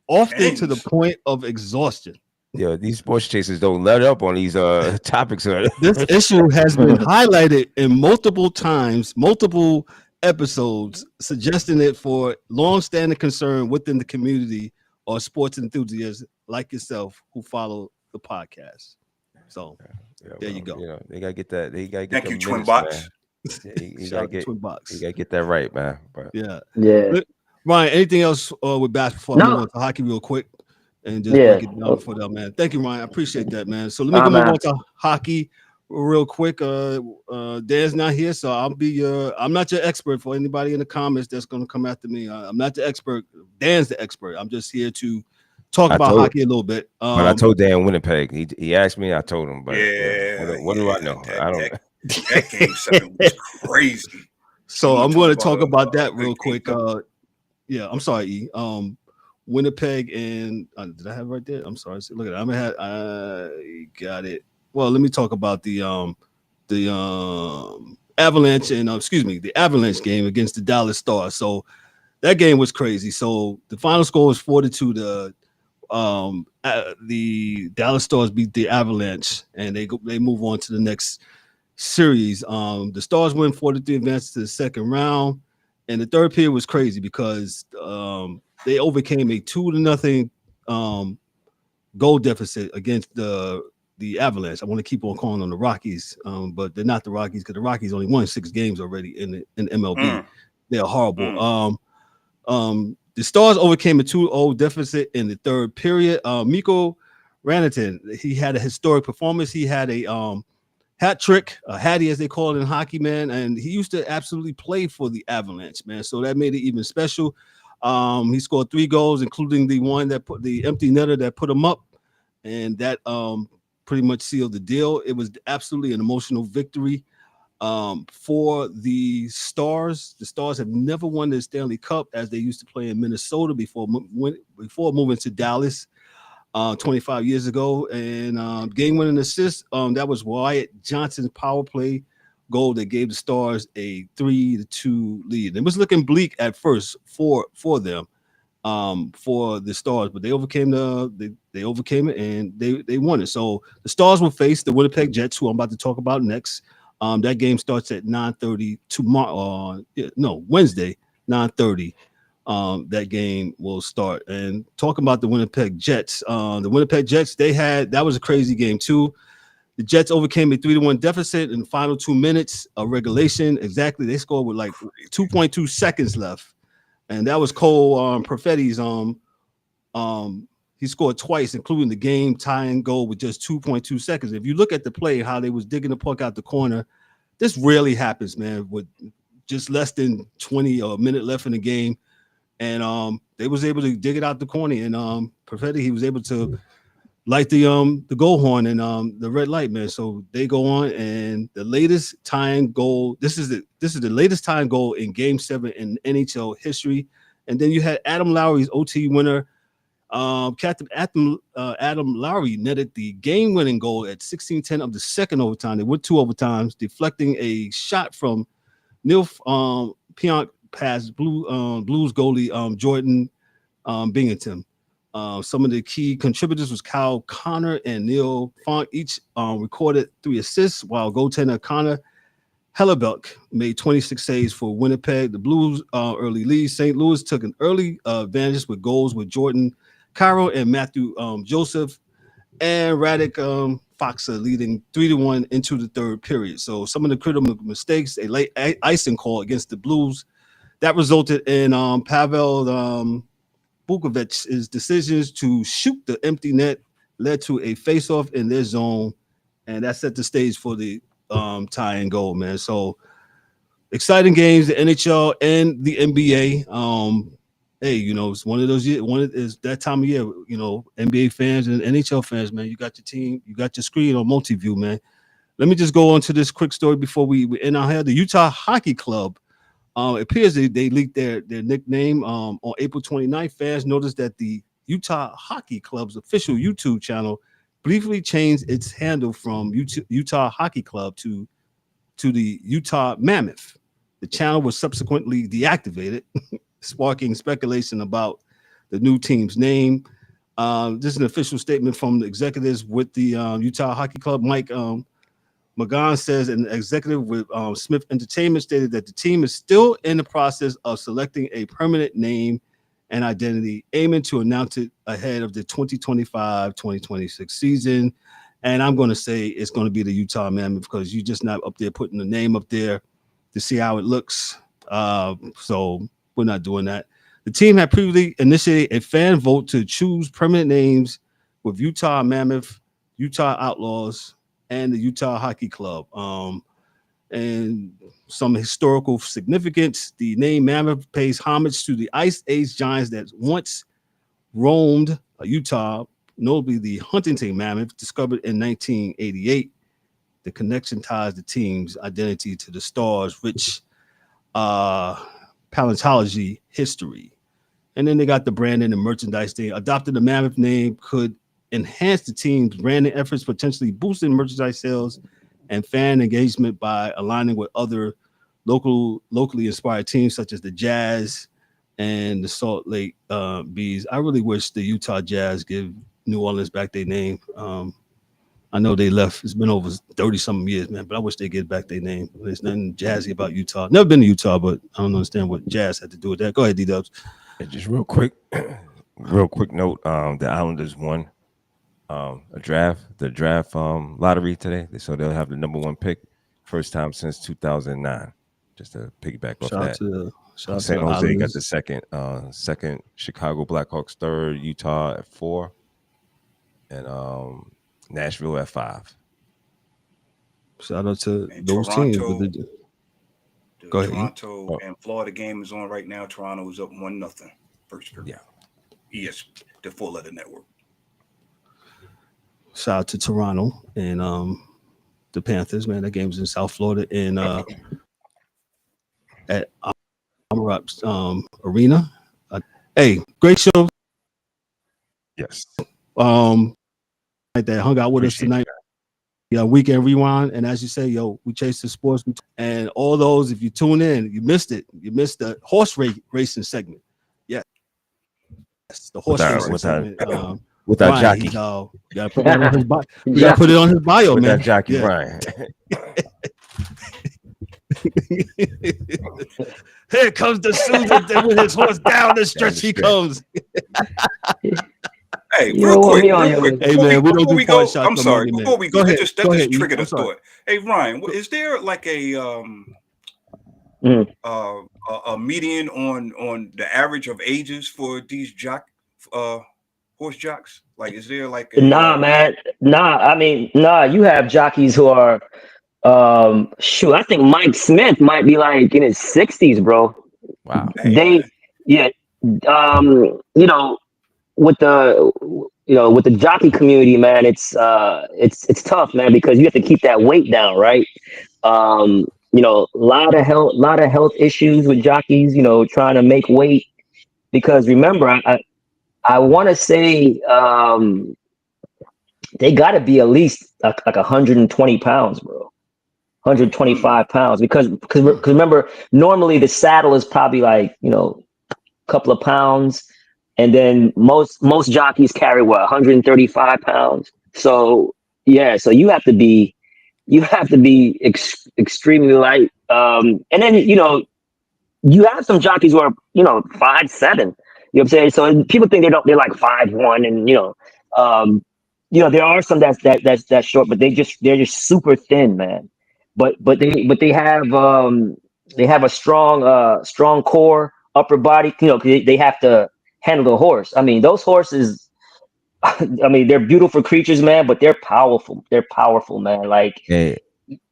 often to the point of exhaustion. Yeah, these sports chasers don't let up on these topics. This issue has been highlighted in multiple episodes, suggesting it for long-standing concern within the community or sports enthusiasts like yourself who follow the podcast. So there you go. You know, they gotta get that. They gotta get. Thank you, Twin Box. You gotta get that right, man. But yeah. Ryan, anything else with basketball? No. Move on to hockey real quick and just break it down for them, man. Thank you, Ryan. I appreciate that, man. So let me move on to hockey real quick. Dan's not here, so I'll be I'm not your expert. For anybody in the comments that's gonna come after me, I'm not the expert. Dan's the expert. I'm just here to talk about hockey a little bit. But I told Dan Winnipeg. He asked me, I told him, but what do I know? I don't. That game 7 was crazy. So I'm going to talk about that real quick. I'm sorry, E. Winnipeg and did I have it right there? I'm sorry. Look at it. I got it. Well, let me talk about the Avalanche and the Avalanche game against the Dallas Stars. So that game was crazy. So the final score was 4-2. The Dallas Stars beat the Avalanche, and they move on to the next series. The Stars win 4-3, advance to the second round, and the third period was crazy because they overcame a 2-0 goal deficit against the Avalanche. I want to keep on calling them the Rockies, but they're not the Rockies because the Rockies only won 6 games already in MLB. They're horrible. The Stars overcame a 2-0 deficit in the third period. Mikko Rantanen, he had a historic performance. He had a hat trick, a hattie as they call it in hockey, man, and he used to absolutely play for the Avalanche, man. So that made it even special. He scored 3 goals, including the one that put the empty netter that put him up, and that pretty much sealed the deal. It was absolutely an emotional victory for the Stars. The Stars have never won the Stanley Cup as they used to play in Minnesota before moving to Dallas 25 years ago. And game-winning assist, that was Wyatt Johnson's power play goal that gave the Stars a 3-2 lead. It was looking bleak at first for them, for the Stars, but they overcame they overcame it and they won it. So the Stars will face the Winnipeg Jets, who I'm about to talk about next. That game starts at 9:30 tomorrow. Wednesday, 9:30. That game will start. And talking about the Winnipeg Jets, that was a crazy game too. The Jets overcame a 3-1 deficit in the final 2 minutes of regulation. Exactly, they scored with like 2.2 seconds left, and that was Cole Perfetti's. He scored twice, including the game-tying goal with just 2.2 seconds. If you look at the play, how they was digging the puck out the corner, this rarely happens, man. With just less than 20 or a minute left in the game, and they was able to dig it out the corner. And Perfetti, he was able to light the goal horn and the red light, man. So they go on, and the latest tying goal. This is the latest tying goal in Game 7 in NHL history. And then you had Adam Lowry's OT winner. Captain Adam Lowry netted the game-winning goal at 16:10 of the second overtime. They went 2 overtimes, deflecting a shot from Neil Pionk past Blues goalie Jordan Binghamton. Some of the key contributors was Kyle Connor and Neil Funk. Each recorded 3 assists, while goaltender Connor Hellebuck made 26 saves for Winnipeg. The Blues early lead. St. Louis took an early advantage with goals with Jordan Cairo and Matthew Joseph. and Radic Foxa leading 3-1 into the third period. So some of the critical mistakes, a late icing call against the Blues, that resulted in Pavel Bukovic's decisions to shoot the empty net led to a face-off in their zone, and that set the stage for the tie and goal, man. So exciting games, the NHL and the NBA. Hey, it's one of those years. Is that time of year. NBA fans and NHL fans, man. You got your team, you got your screen on multi-view, man. Let me just go on to this quick story before we end our hair. The Utah Hockey Club. It appears they leaked their nickname on April 29th. Fans noticed that the Utah Hockey Club's official YouTube channel briefly changed its handle from Utah Hockey Club to the Utah Mammoth. The channel was subsequently deactivated, sparking speculation about the new team's name. This is an official statement from the executives with the Utah Hockey Club. Mike McGowan says an executive with Smith Entertainment stated that the team is still in the process of selecting a permanent name and identity, aiming to announce it ahead of the 2025-2026 season. And I'm going to say it's going to be the Utah Mammoth because you're just not up there putting the name up there to see how it looks. So we're not doing that. The team had previously initiated a fan vote to choose permanent names with Utah Mammoth, Utah Outlaws, and the Utah Hockey Club. And some historical significance. The name Mammoth pays homage to the Ice Age giants that once roamed Utah, notably the Huntington Mammoth, discovered in 1988. The connection ties the team's identity to the Stars' rich paleontology history. And then they got the branding and merchandise thing. Adopting the Mammoth name could enhance the team's branding efforts, potentially boosting merchandise sales and fan engagement by aligning with other locally inspired teams such as the Jazz and the Salt Lake Bees. I really wish the Utah Jazz give New Orleans back their name. I know they left. It's been over 30-something years, man, but I wish they get back their name. There's nothing jazzy about Utah. Never been to Utah, but I don't understand what Jazz had to do with that. Go ahead, D-Dubs. Just real quick note, the Islanders won the draft lottery today, so they'll have the number 1 pick, first time since 2009. Just to piggyback off that. San Jose got the second, Chicago Blackhawks third, Utah at 4, and Nashville at 5. Shout out to and those Toronto, teams. Go ahead. Toronto and Florida game is on right now. Toronto is up 1-0 first period. Yeah. ES, the 4-letter network. Shout out to Toronto and the Panthers, man. That game was in South Florida in at Arena. Hey, great show. Yes. That hung out with us tonight. Yeah, Weekend Rewind. And as you say, we chase the sports. And all those, if you tune in, you missed it. You missed the horse racing segment. Yes. The horse racing segment. With our jockey. You gotta put that on his bio. You gotta put it on his bio, with man. That jockey, Ryan. Here comes the Susan with his horse down the stretch. He comes. Hey, real quick. Hey, man, we don't do go. Shots. I'm sorry. Money, before we go, that just triggered a I'm thought. Hey, Ryan, is there like a median on the average of ages for these horse jocks? Like, is there like Nah, man. Nah, I mean, you have jockeys who are I think Mike Smith might be like in his 60s, bro. Wow. With the jockey community, man, it's tough, man, because you have to keep that weight down, right? A lot of health issues with jockeys, trying to make weight, because remember, I want to say they got to be at least like 120 pounds, bro. 125 pounds, because remember, normally the saddle is probably like, a couple of pounds. And then most jockeys carry 135 pounds. So you have to be extremely light. And then you have some jockeys who are 5'7". You know what I'm saying? So people think they're like 5'1", and there are some that's short, but they're just super thin, man. But they have a strong core, upper body. 'Cause they have to handle the horse. I mean, those horses. I mean, they're beautiful creatures, man, but they're powerful. They're powerful, man. Like, yeah,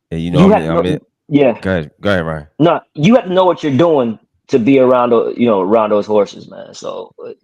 yeah. Go ahead, Ryan. No, you have to know what you're doing to be around those horses, man. So, I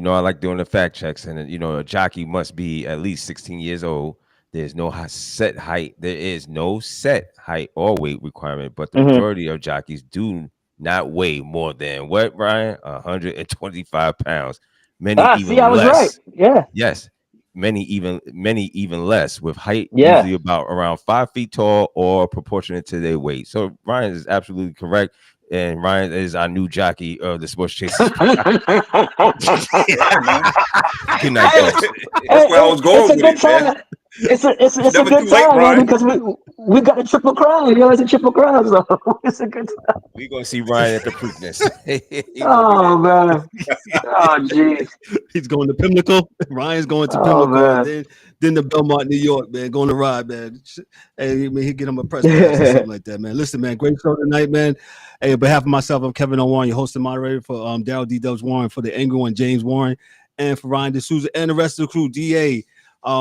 like doing the fact checks, and a jockey must be at least 16 years old. There's no set height. There is no set height or weight requirement, but the majority of jockeys do not weigh more than what, Ryan? 125 pounds. Many even I was less. right. Yeah. Yes. Many even less, with height usually about around 5 feet tall or proportionate to their weight. So Ryan is absolutely correct. And Ryan is our new jockey of the Sports Chasers. Good night, folks. That's where I was going with it, man. It's a good time, man, because we got a triple crown. It's a triple crown, so it's a good time. We're gonna see Ryan at the Preakness. Oh man. Oh jeez. He's going to Pimlico. Ryan's going to Pimlico. Then the Belmont, New York, man, going to ride, man. Hey, man, he get him a press pass or something like that, man. Listen, man, great show tonight, man. Hey, on behalf of myself, I'm Kevin O. Warren, your host and moderator for Daryl D. Dubs Warren, for the Angry One, James Warren, and for Ryan D'Souza and the rest of the crew, DA,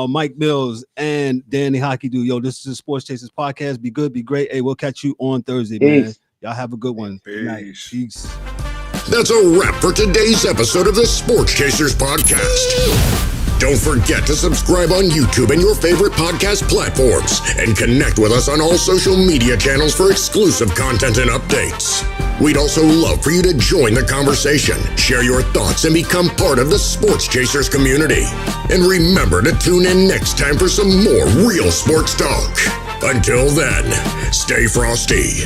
Mike Mills, and Danny Hockey Dude. Yo, this is the Sports Chasers podcast. Be good, be great. Hey, we'll catch you on Thursday, man. Y'all have a good one. Peace. That's a wrap for today's episode of the Sports Chasers podcast. Don't forget to subscribe on YouTube and your favorite podcast platforms, and connect with us on all social media channels for exclusive content and updates. We'd also love for you to join the conversation, share your thoughts, and become part of the Sports Chasers community. And remember to tune in next time for some more real sports talk. Until then, stay frosty.